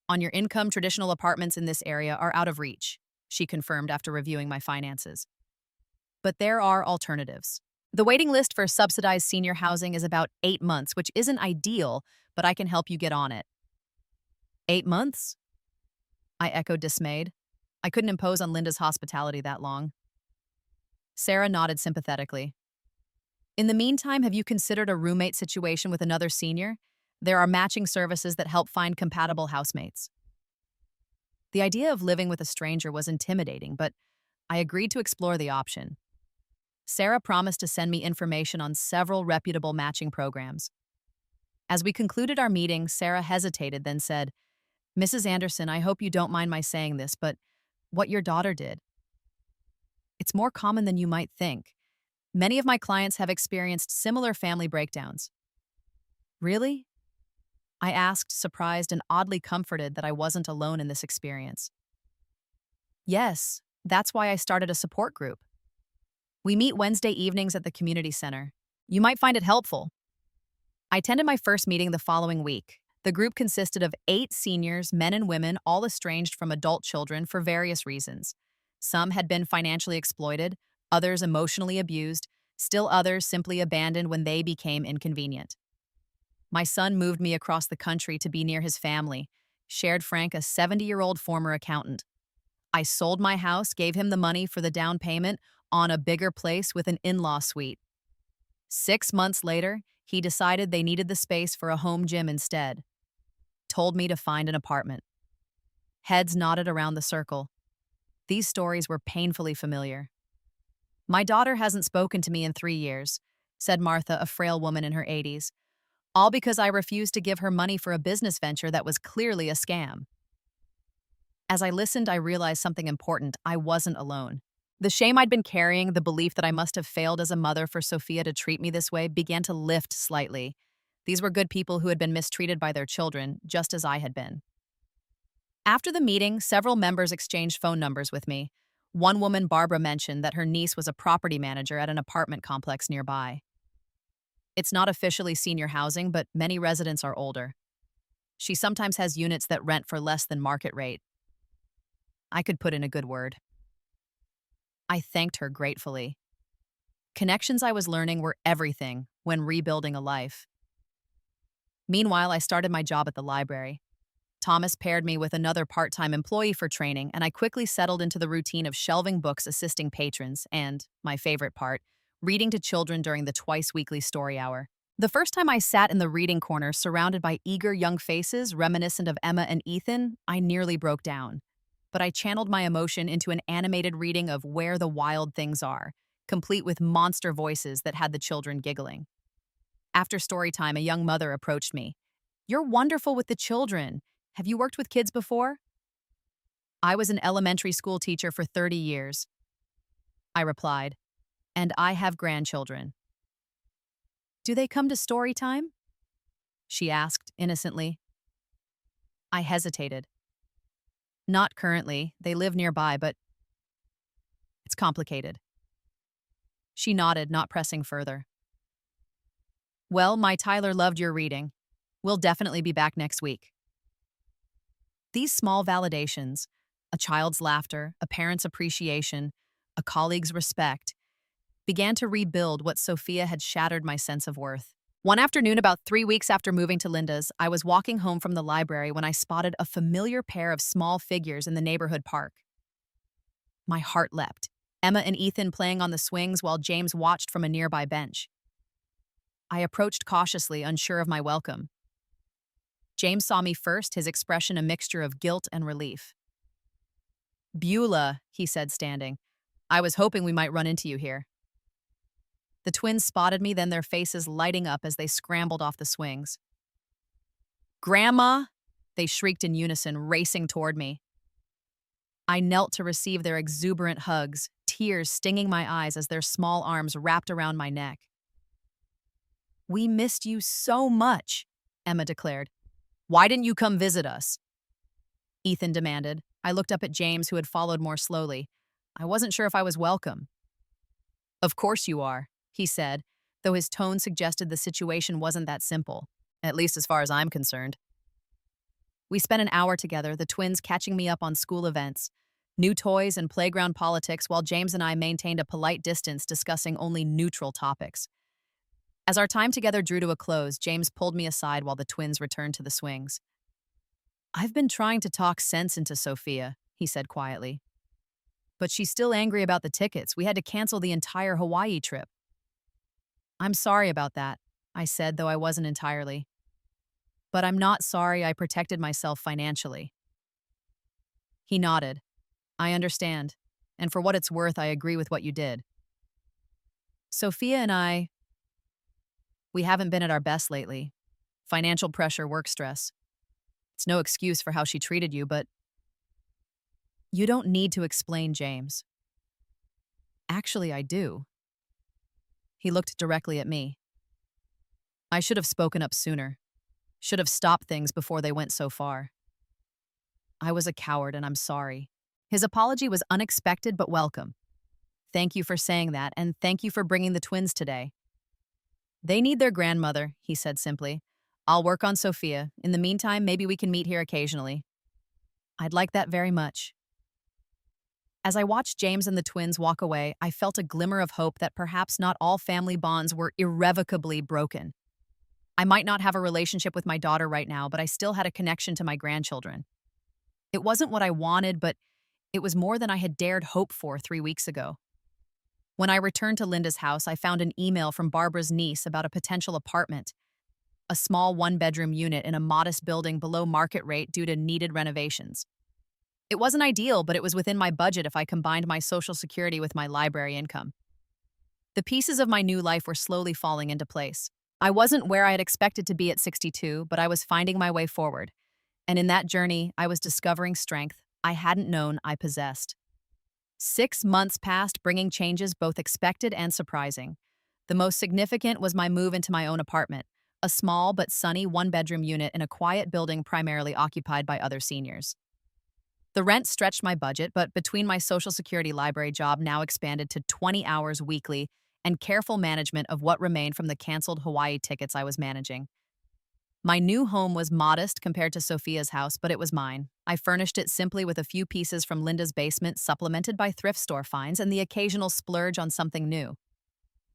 On your income, traditional apartments in this area are out of reach, she confirmed after reviewing my finances. But there are alternatives. The waiting list for subsidized senior housing is about 8 months, which isn't ideal, but I can help you get on it. 8 months? I echoed, dismayed. I couldn't impose on Linda's hospitality that long. Sarah nodded sympathetically. In the meantime, have you considered a roommate situation with another senior? There are matching services that help find compatible housemates. The idea of living with a stranger was intimidating, but I agreed to explore the option. Sarah promised to send me information on several reputable matching programs. As we concluded our meeting, Sarah hesitated, then said, "Mrs. Anderson, I hope you don't mind my saying this, but what your daughter did, it's more common than you might think. Many of my clients have experienced similar family breakdowns." "Really?" I asked, surprised and oddly comforted that I wasn't alone in this experience. "Yes, that's why I started a support group. We meet Wednesday evenings at the community center. You might find it helpful." I attended my first meeting the following week. The group consisted of 8 seniors, men and women, all estranged from adult children for various reasons. Some had been financially exploited, others emotionally abused, still others simply abandoned when they became inconvenient. My son moved me across the country to be near his family, shared Frank, a 70-year-old former accountant. I sold my house, gave him the money for the down payment on a bigger place with an in-law suite. 6 months later, he decided they needed the space for a home gym instead. Told me to find an apartment. Heads nodded around the circle. These stories were painfully familiar. "My daughter hasn't spoken to me in 3 years," said Martha, a frail woman in her 80s, "all because I refused to give her money for a business venture that was clearly a scam." As I listened, I realized something important. I wasn't alone. The shame I'd been carrying, the belief that I must have failed as a mother for Sophia to treat me this way, began to lift slightly. These were good people who had been mistreated by their children, just as I had been. After the meeting, several members exchanged phone numbers with me. One woman, Barbara, mentioned that her niece was a property manager at an apartment complex nearby. It's not officially senior housing, but many residents are older. She sometimes has units that rent for less than market rate. I could put in a good word. I thanked her gratefully. Connections I was learning were everything when rebuilding a life. Meanwhile, I started my job at the library. Thomas paired me with another part-time employee for training, and I quickly settled into the routine of shelving books, assisting patrons, and, my favorite part, reading to children during the twice-weekly story hour. The first time I sat in the reading corner surrounded by eager young faces reminiscent of Emma and Ethan, I nearly broke down. But I channeled my emotion into an animated reading of Where the Wild Things Are, complete with monster voices that had the children giggling. After story time, a young mother approached me. "You're wonderful with the children. Have you worked with kids before?" "I was an elementary school teacher for 30 years. I replied. "And I have grandchildren." "Do they come to story time?" she asked innocently. I hesitated. "Not currently. They live nearby, but it's complicated." She nodded, not pressing further. "Well, my Tyler loved your reading. We'll definitely be back next week." These small validations, a child's laughter, a parent's appreciation, a colleague's respect, began to rebuild what Sophia had shattered my sense of worth. One afternoon, about 3 weeks after moving to Linda's, I was walking home from the library when I spotted a familiar pair of small figures in the neighborhood park. My heart leapt. Emma and Ethan playing on the swings while James watched from a nearby bench. I approached cautiously, unsure of my welcome. James saw me first, his expression a mixture of guilt and relief. "Beulah," he said, standing. "I was hoping we might run into you here." The twins spotted me, then their faces lighting up as they scrambled off the swings. "Grandma!" they shrieked in unison, racing toward me. I knelt to receive their exuberant hugs, tears stinging my eyes as their small arms wrapped around my neck. "We missed you so much," Emma declared. "Why didn't you come visit us?" Ethan demanded. I looked up at James, who had followed more slowly. I wasn't sure if I was welcome. "Of course you are," he said, though his tone suggested the situation wasn't that simple, at least as far as I'm concerned. We spent an hour together, the twins catching me up on school events, new toys and playground politics, while James and I maintained a polite distance, discussing only neutral topics. As our time together drew to a close, James pulled me aside while the twins returned to the swings. "I've been trying to talk sense into Sophia," he said quietly. "But she's still angry about the tickets. We had to cancel the entire Hawaii trip." "I'm sorry about that," I said, though I wasn't entirely. "But I'm not sorry I protected myself financially." He nodded. "I understand. And for what it's worth, I agree with what you did." Sophia and we haven't been at our best lately. Financial pressure, work stress. It's no excuse for how she treated you, but you don't need to explain, James. Actually, I do. He looked directly at me. I should have spoken up sooner. Should have stopped things before they went so far. I was a coward and I'm sorry. His apology was unexpected but welcome. Thank you for saying that, and thank you for bringing the twins today. They need their grandmother, he said simply. I'll work on Sophia. In the meantime, maybe we can meet here occasionally. I'd like that very much. As I watched James and the twins walk away, I felt a glimmer of hope that perhaps not all family bonds were irrevocably broken. I might not have a relationship with my daughter right now, but I still had a connection to my grandchildren. It wasn't what I wanted, but it was more than I had dared hope for 3 weeks ago. When I returned to Linda's house, I found an email from Barbara's niece about a potential apartment, a small one-bedroom unit in a modest building below market rate due to needed renovations. It wasn't ideal, but it was within my budget if I combined my Social Security with my library income. The pieces of my new life were slowly falling into place. I wasn't where I had expected to be at 62, but I was finding my way forward. And in that journey, I was discovering strength I hadn't known I possessed. 6 months passed, bringing changes both expected and surprising. The most significant was my move into my own apartment, a small but sunny one-bedroom unit in a quiet building primarily occupied by other seniors. The rent stretched my budget, but between my Social Security library job now expanded to 20 hours weekly and careful management of what remained from the canceled Hawaii tickets I was managing. My new home was modest compared to Sophia's house, but it was mine. I furnished it simply with a few pieces from Linda's basement, supplemented by thrift store finds and the occasional splurge on something new.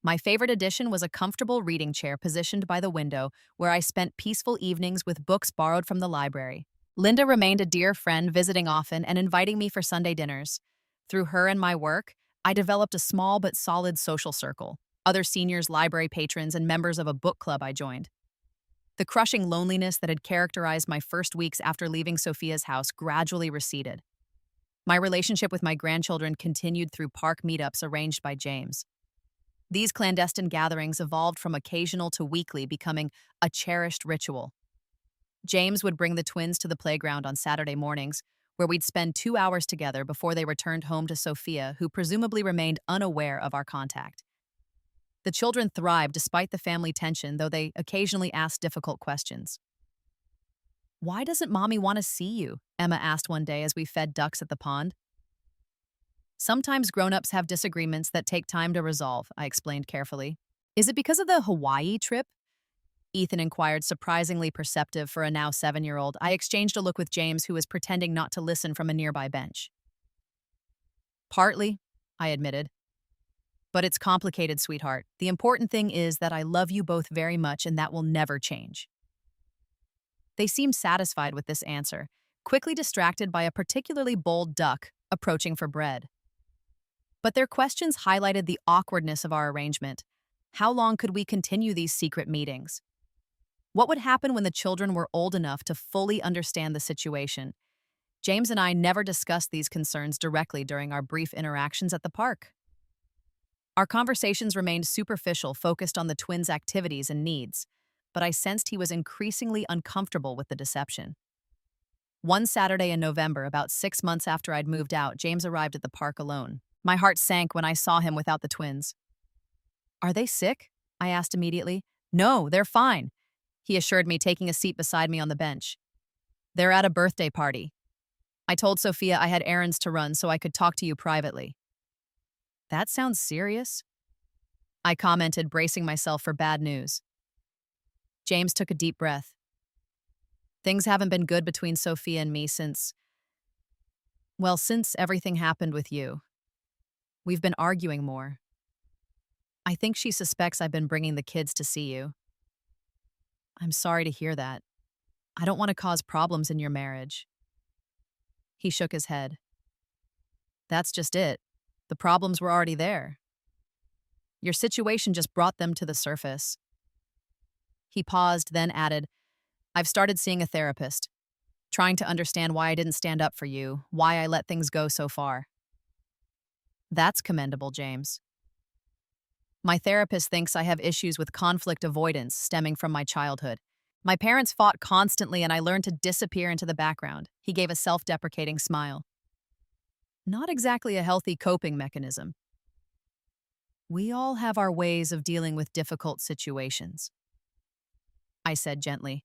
My favorite addition was a comfortable reading chair positioned by the window, where I spent peaceful evenings with books borrowed from the library. Linda remained a dear friend, visiting often and inviting me for Sunday dinners. Through her and my work, I developed a small but solid social circle, other seniors, library patrons, and members of a book club I joined. The crushing loneliness that had characterized my first weeks after leaving Sophia's house gradually receded. My relationship with my grandchildren continued through park meetups arranged by James. These clandestine gatherings evolved from occasional to weekly, becoming a cherished ritual. James would bring the twins to the playground on Saturday mornings, where we'd spend 2 hours together before they returned home to Sophia, who presumably remained unaware of our contact. The children thrived despite the family tension, though they occasionally asked difficult questions. "Why doesn't Mommy want to see you?" Emma asked one day as we fed ducks at the pond. "Sometimes grown-ups have disagreements that take time to resolve," I explained carefully. "Is it because of the Hawaii trip?" Ethan inquired, surprisingly perceptive for a now 7-year-old. I exchanged a look with James, who was pretending not to listen from a nearby bench. "Partly," I admitted. "But it's complicated, sweetheart. The important thing is that I love you both very much, and that will never change." They seemed satisfied with this answer, quickly distracted by a particularly bold duck approaching for bread. But their questions highlighted the awkwardness of our arrangement. How long could we continue these secret meetings? What would happen when the children were old enough to fully understand the situation? James and I never discussed these concerns directly during our brief interactions at the park. Our conversations remained superficial, focused on the twins' activities and needs, but I sensed he was increasingly uncomfortable with the deception. One Saturday in November, about 6 months after I'd moved out, James arrived at the park alone. My heart sank when I saw him without the twins. "Are they sick?" I asked immediately. "No, they're fine," he assured me, taking a seat beside me on the bench. "They're at a birthday party. I told Sophia I had errands to run so I could talk to you privately." "That sounds serious," I commented, bracing myself for bad news. James took a deep breath. "Things haven't been good between Sophia and me since everything happened with you. We've been arguing more. I think she suspects I've been bringing the kids to see you." "I'm sorry to hear that. I don't want to cause problems in your marriage." He shook his head. "That's just it. The problems were already there. Your situation just brought them to the surface." He paused, then added, "I've started seeing a therapist, trying to understand why I didn't stand up for you, why I let things go so far." "That's commendable, James." My therapist thinks I have issues with conflict avoidance stemming from my childhood. My parents fought constantly and I learned to disappear into the background. He gave a self-deprecating smile. Not exactly a healthy coping mechanism. We all have our ways of dealing with difficult situations, I said gently.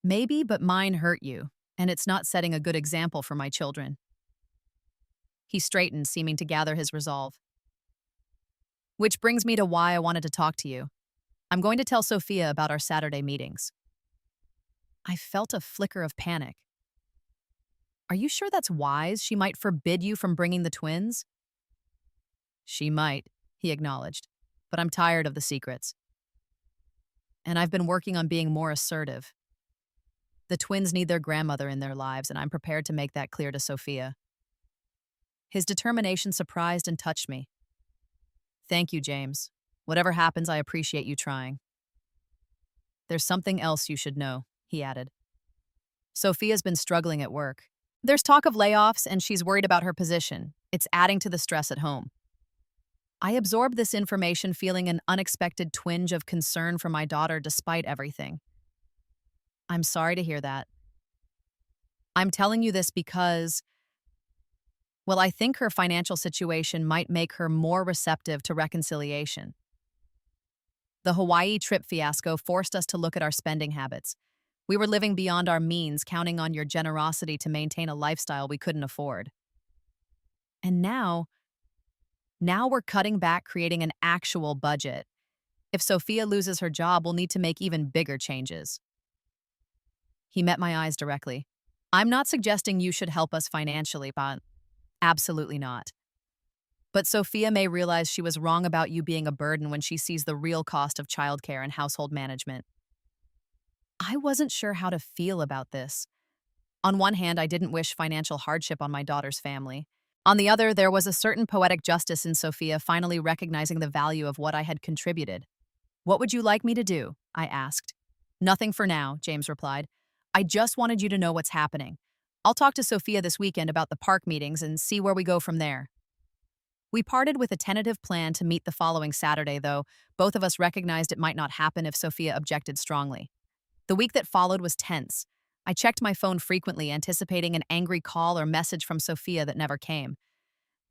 Maybe, but mine hurt you, and it's not setting a good example for my children. He straightened, seeming to gather his resolve. Which brings me to why I wanted to talk to you. I'm going to tell Sophia about our Saturday meetings. I felt a flicker of panic. Are you sure that's wise? She might forbid you from bringing the twins? She might, he acknowledged, but I'm tired of the secrets. And I've been working on being more assertive. The twins need their grandmother in their lives, and I'm prepared to make that clear to Sophia. His determination surprised and touched me. Thank you, James. Whatever happens, I appreciate you trying. There's something else you should know, he added. Sophia's been struggling at work. There's talk of layoffs, and she's worried about her position. It's adding to the stress at home. I absorbed this information feeling an unexpected twinge of concern for my daughter despite everything. I'm sorry to hear that. I'm telling you this because, well, I think her financial situation might make her more receptive to reconciliation. The Hawaii trip fiasco forced us to look at our spending habits. We were living beyond our means, counting on your generosity to maintain a lifestyle we couldn't afford. And now we're cutting back, creating an actual budget. If Sophia loses her job, we'll need to make even bigger changes. He met my eyes directly. I'm not suggesting you should help us financially, but absolutely not. But Sophia may realize she was wrong about you being a burden when she sees the real cost of childcare and household management. I wasn't sure how to feel about this. On one hand, I didn't wish financial hardship on my daughter's family. On the other, there was a certain poetic justice in Sophia finally recognizing the value of what I had contributed. What would you like me to do? I asked. Nothing for now, James replied. I just wanted you to know what's happening. I'll talk to Sophia this weekend about the park meetings and see where we go from there. We parted with a tentative plan to meet the following Saturday, though both of us recognized it might not happen if Sophia objected strongly. The week that followed was tense. I checked my phone frequently, anticipating an angry call or message from Sophia that never came.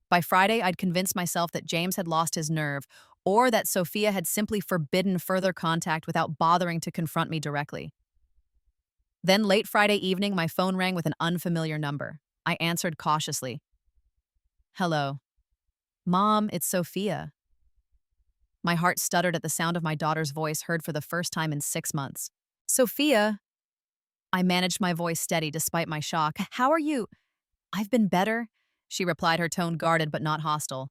By Friday, I'd convinced myself that James had lost his nerve, or that Sophia had simply forbidden further contact without bothering to confront me directly. Then late Friday evening, my phone rang with an unfamiliar number. I answered cautiously. Hello. Mom, it's Sophia. My heart stuttered at the sound of my daughter's voice heard for the first time in 6 months. Sophia. I managed my voice steady despite my shock. How are you? I've been better, she replied, her tone guarded but not hostile.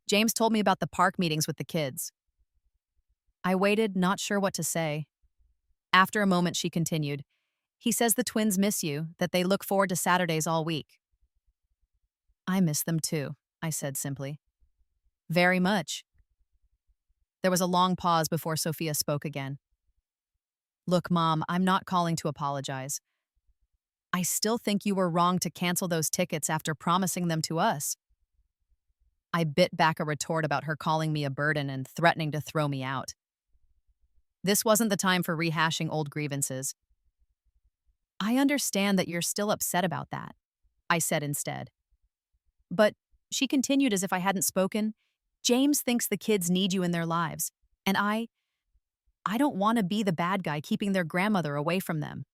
James told me about the park meetings with the kids. I waited, not sure what to say. After a moment, she continued. He says the twins miss you, that they look forward to Saturdays all week. I miss them too, I said simply. Very much. There was a long pause before Sophia spoke again. Look, Mom, I'm not calling to apologize. I still think you were wrong to cancel those tickets after promising them to us. I bit back a retort about her calling me a burden and threatening to throw me out. This wasn't the time for rehashing old grievances. I understand that you're still upset about that, I said instead. But, she continued as if I hadn't spoken, James thinks the kids need you in their lives, and I don't want to be the bad guy keeping their grandmother away from them.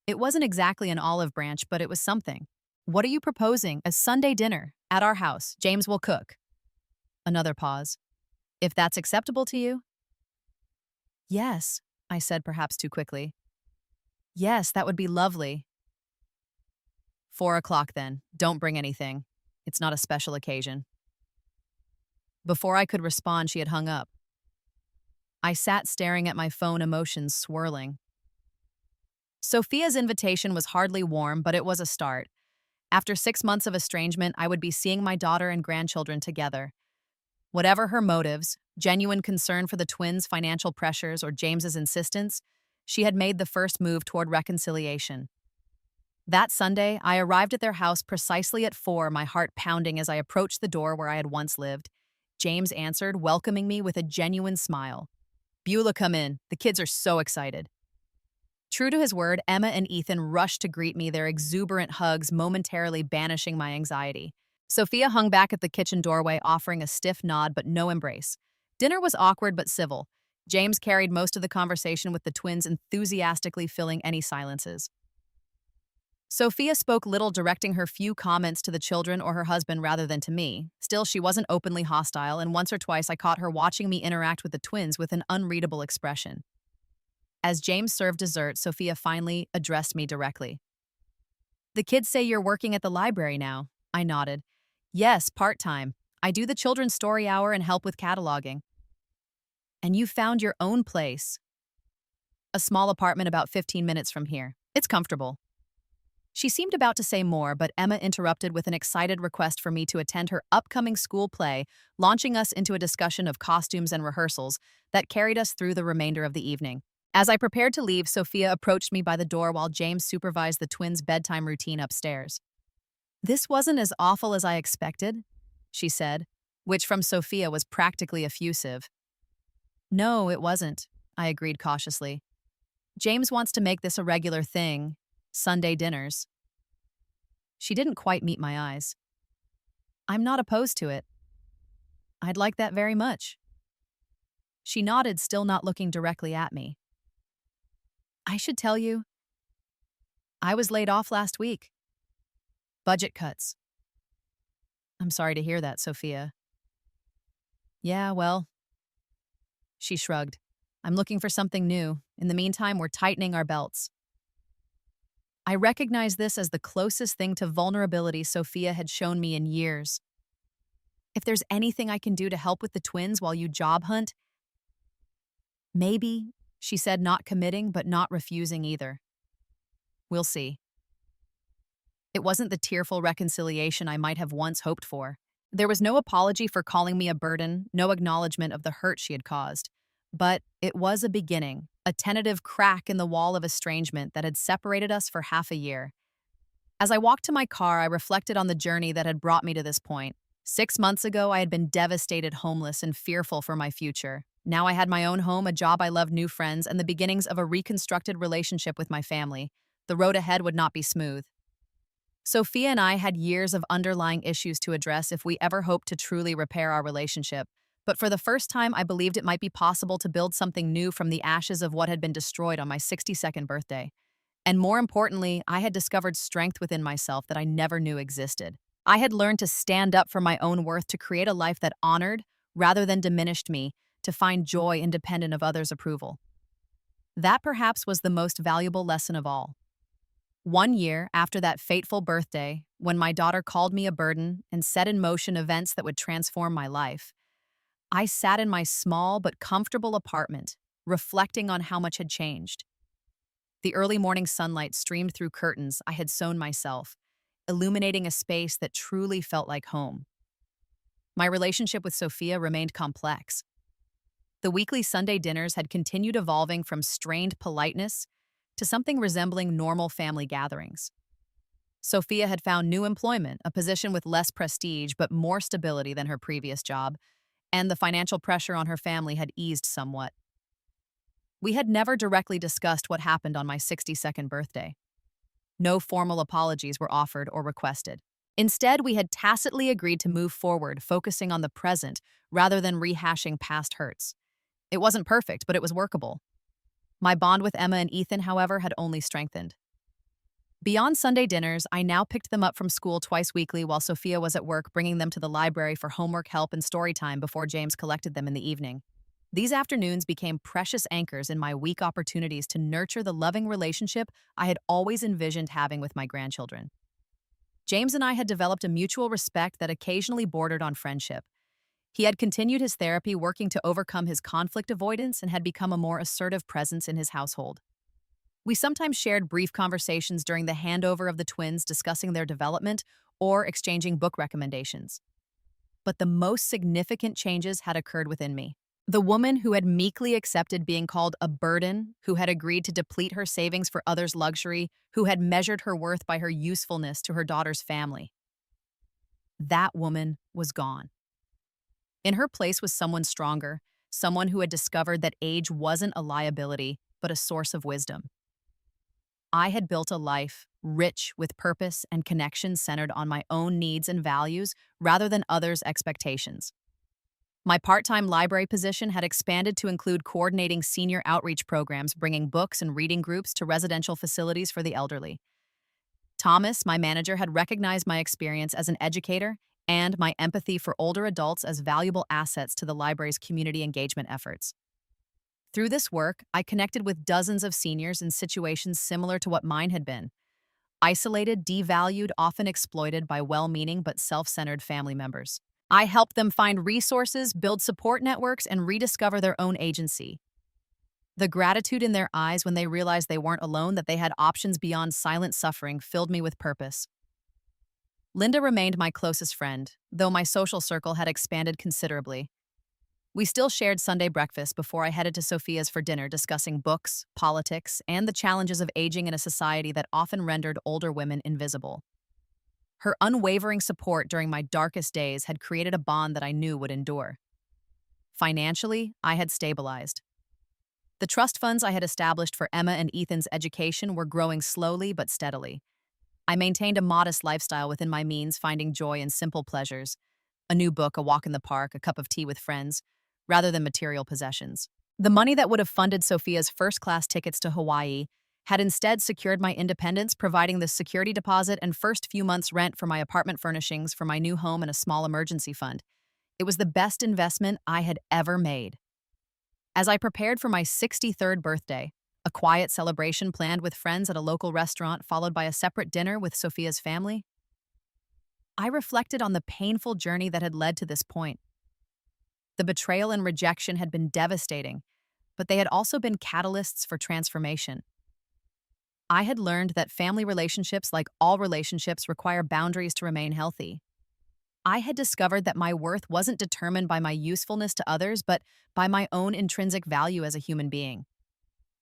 It wasn't exactly an olive branch, but it was something. What are you proposing? A Sunday dinner at our house. James will cook. Another pause. If that's acceptable to you? Yes, I said perhaps too quickly. Yes, that would be lovely. 4 o'clock then. Don't bring anything. It's not a special occasion. Before I could respond, she had hung up. I sat staring at my phone, emotions swirling. Sophia's invitation was hardly warm, but it was a start. After 6 months of estrangement, I would be seeing my daughter and grandchildren together. Whatever her motives, genuine concern for the twins' financial pressures or James's insistence, she had made the first move toward reconciliation. That Sunday, I arrived at their house precisely at 4, my heart pounding as I approached the door where I had once lived. James answered, welcoming me with a genuine smile. Beulah, come in. The kids are so excited. True to his word, Emma and Ethan rushed to greet me, their exuberant hugs momentarily banishing my anxiety. Sophia hung back at the kitchen doorway, offering a stiff nod but no embrace. Dinner was awkward but civil. James carried most of the conversation, with the twins enthusiastically filling any silences. Sophia spoke little, directing her few comments to the children or her husband rather than to me. Still, she wasn't openly hostile, and once or twice I caught her watching me interact with the twins with an unreadable expression. As James served dessert, Sophia finally addressed me directly. The kids say you're working at the library now. I nodded. Yes, part-time. I do the children's story hour and help with cataloging. And you found your own place. A small apartment about 15 minutes from here. It's comfortable. She seemed about to say more, but Emma interrupted with an excited request for me to attend her upcoming school play, launching us into a discussion of costumes and rehearsals that carried us through the remainder of the evening. As I prepared to leave, Sophia approached me by the door while James supervised the twins' bedtime routine upstairs. This wasn't as awful as I expected, she said, which from Sophia was practically effusive. No, it wasn't, I agreed cautiously. James wants to make this a regular thing, Sunday dinners. She didn't quite meet my eyes. I'm not opposed to it. I'd like that very much. She nodded, still not looking directly at me. I should tell you, I was laid off last week. Budget cuts. I'm sorry to hear that, Sophia. Yeah, well, she shrugged. I'm looking for something new. In the meantime, we're tightening our belts. I recognize this as the closest thing to vulnerability Sophia had shown me in years. If there's anything I can do to help with the twins while you job hunt, maybe, she said, not committing but not refusing either. We'll see. It wasn't the tearful reconciliation I might have once hoped for. There was no apology for calling me a burden, no acknowledgement of the hurt she had caused. But it was a beginning, a tentative crack in the wall of estrangement that had separated us for half a year. As I walked to my car, I reflected on the journey that had brought me to this point. 6 months ago, I had been devastated, homeless, and fearful for my future. Now I had my own home, a job I loved, new friends, and the beginnings of a reconstructed relationship with my family. The road ahead would not be smooth. Sophia and I had years of underlying issues to address if we ever hoped to truly repair our relationship. But for the first time, I believed it might be possible to build something new from the ashes of what had been destroyed on my 62nd birthday. And more importantly, I had discovered strength within myself that I never knew existed. I had learned to stand up for my own worth, to create a life that honored rather than diminished me, to find joy independent of others' approval. That perhaps was the most valuable lesson of all. 1 year after that fateful birthday, when my daughter called me a burden and set in motion events that would transform my life, I sat in my small but comfortable apartment, reflecting on how much had changed. The early morning sunlight streamed through curtains I had sewn myself, illuminating a space that truly felt like home. My relationship with Sophia remained complex. The weekly Sunday dinners had continued evolving from strained politeness to something resembling normal family gatherings. Sophia had found new employment, a position with less prestige but more stability than her previous job, and the financial pressure on her family had eased somewhat. We had never directly discussed what happened on my 62nd birthday. No formal apologies were offered or requested. Instead, we had tacitly agreed to move forward, focusing on the present rather than rehashing past hurts. It wasn't perfect, but it was workable. My bond with Emma and Ethan, however, had only strengthened. Beyond Sunday dinners, I now picked them up from school twice weekly while Sophia was at work, bringing them to the library for homework help and story time before James collected them in the evening. These afternoons became precious anchors in my week, opportunities to nurture the loving relationship I had always envisioned having with my grandchildren. James and I had developed a mutual respect that occasionally bordered on friendship. He had continued his therapy, working to overcome his conflict avoidance, and had become a more assertive presence in his household. We sometimes shared brief conversations during the handover of the twins, discussing their development or exchanging book recommendations. But the most significant changes had occurred within me. The woman who had meekly accepted being called a burden, who had agreed to deplete her savings for others' luxury, who had measured her worth by her usefulness to her daughter's family. That woman was gone. In her place was someone stronger, someone who had discovered that age wasn't a liability, but a source of wisdom. I had built a life rich with purpose and connections centered on my own needs and values rather than others' expectations. My part-time library position had expanded to include coordinating senior outreach programs, bringing books and reading groups to residential facilities for the elderly. Thomas, my manager, had recognized my experience as an educator and my empathy for older adults as valuable assets to the library's community engagement efforts. Through this work, I connected with dozens of seniors in situations similar to what mine had been: isolated, devalued, often exploited by well-meaning but self-centered family members. I helped them find resources, build support networks, and rediscover their own agency. The gratitude in their eyes when they realized they weren't alone, that they had options beyond silent suffering, filled me with purpose. Linda remained my closest friend, though my social circle had expanded considerably. We still shared Sunday breakfast before I headed to Sophia's for dinner, discussing books, politics, and the challenges of aging in a society that often rendered older women invisible. Her unwavering support during my darkest days had created a bond that I knew would endure. Financially, I had stabilized. The trust funds I had established for Emma and Ethan's education were growing slowly but steadily. I maintained a modest lifestyle within my means, finding joy in simple pleasures: a new book, a walk in the park, a cup of tea with friends, rather than material possessions. The money that would have funded Sophia's first-class tickets to Hawaii had instead secured my independence, providing the security deposit and first few months' rent for my apartment furnishings for my new home and a small emergency fund. It was the best investment I had ever made. As I prepared for my 63rd birthday, a quiet celebration planned with friends at a local restaurant followed by a separate dinner with Sophia's family, I reflected on the painful journey that had led to this point. The betrayal and rejection had been devastating, but they had also been catalysts for transformation. I had learned that family relationships, like all relationships, require boundaries to remain healthy. I had discovered that my worth wasn't determined by my usefulness to others, but by my own intrinsic value as a human being.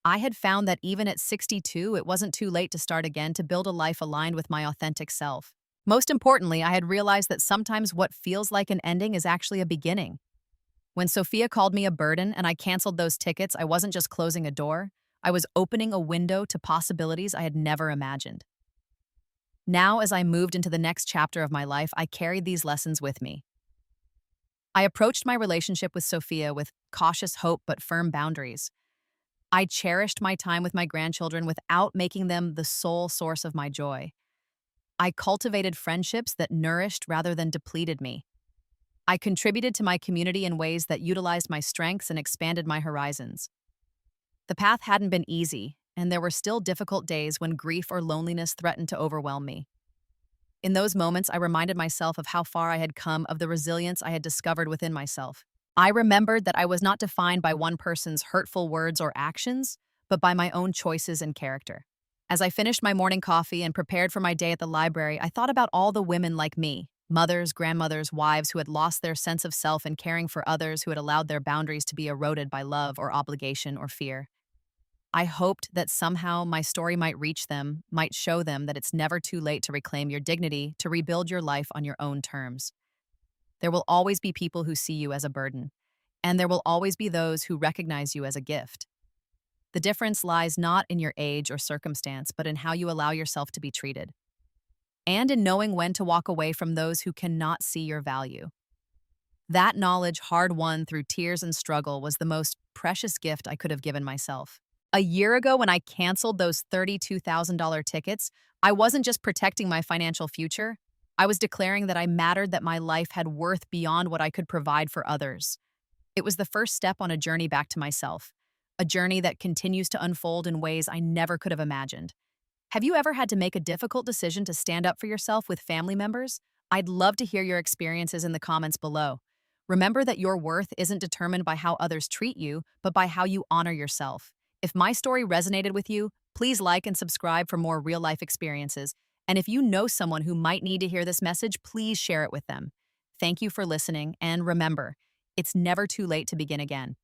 I had found that even at 62, it wasn't too late to start again, to build a life aligned with my authentic self. Most importantly, I had realized that sometimes what feels like an ending is actually a beginning. When Sophia called me a burden and I canceled those tickets, I wasn't just closing a door, I was opening a window to possibilities I had never imagined. Now, as I moved into the next chapter of my life, I carried these lessons with me. I approached my relationship with Sophia with cautious hope but firm boundaries. I cherished my time with my grandchildren without making them the sole source of my joy. I cultivated friendships that nourished rather than depleted me. I contributed to my community in ways that utilized my strengths and expanded my horizons. The path hadn't been easy, and there were still difficult days when grief or loneliness threatened to overwhelm me. In those moments, I reminded myself of how far I had come, of the resilience I had discovered within myself. I remembered that I was not defined by one person's hurtful words or actions, but by my own choices and character. As I finished my morning coffee and prepared for my day at the library, I thought about all the women like me, mothers, grandmothers, wives, who had lost their sense of self in caring for others, who had allowed their boundaries to be eroded by love or obligation or fear. I hoped that somehow my story might reach them, might show them that it's never too late to reclaim your dignity, to rebuild your life on your own terms. There will always be people who see you as a burden, and there will always be those who recognize you as a gift. The difference lies not in your age or circumstance, but in how you allow yourself to be treated, and in knowing when to walk away from those who cannot see your value. That knowledge, hard won through tears and struggle, was the most precious gift I could have given myself. A year ago, when I canceled those $32,000 tickets, I wasn't just protecting my financial future. I was declaring that I mattered, that my life had worth beyond what I could provide for others. It was the first step on a journey back to myself, a journey that continues to unfold in ways I never could have imagined. Have you ever had to make a difficult decision to stand up for yourself with family members? I'd love to hear your experiences in the comments below. Remember that your worth isn't determined by how others treat you, but by how you honor yourself. If my story resonated with you, please like and subscribe for more real-life experiences. And if you know someone who might need to hear this message, please share it with them. Thank you for listening, and remember, it's never too late to begin again.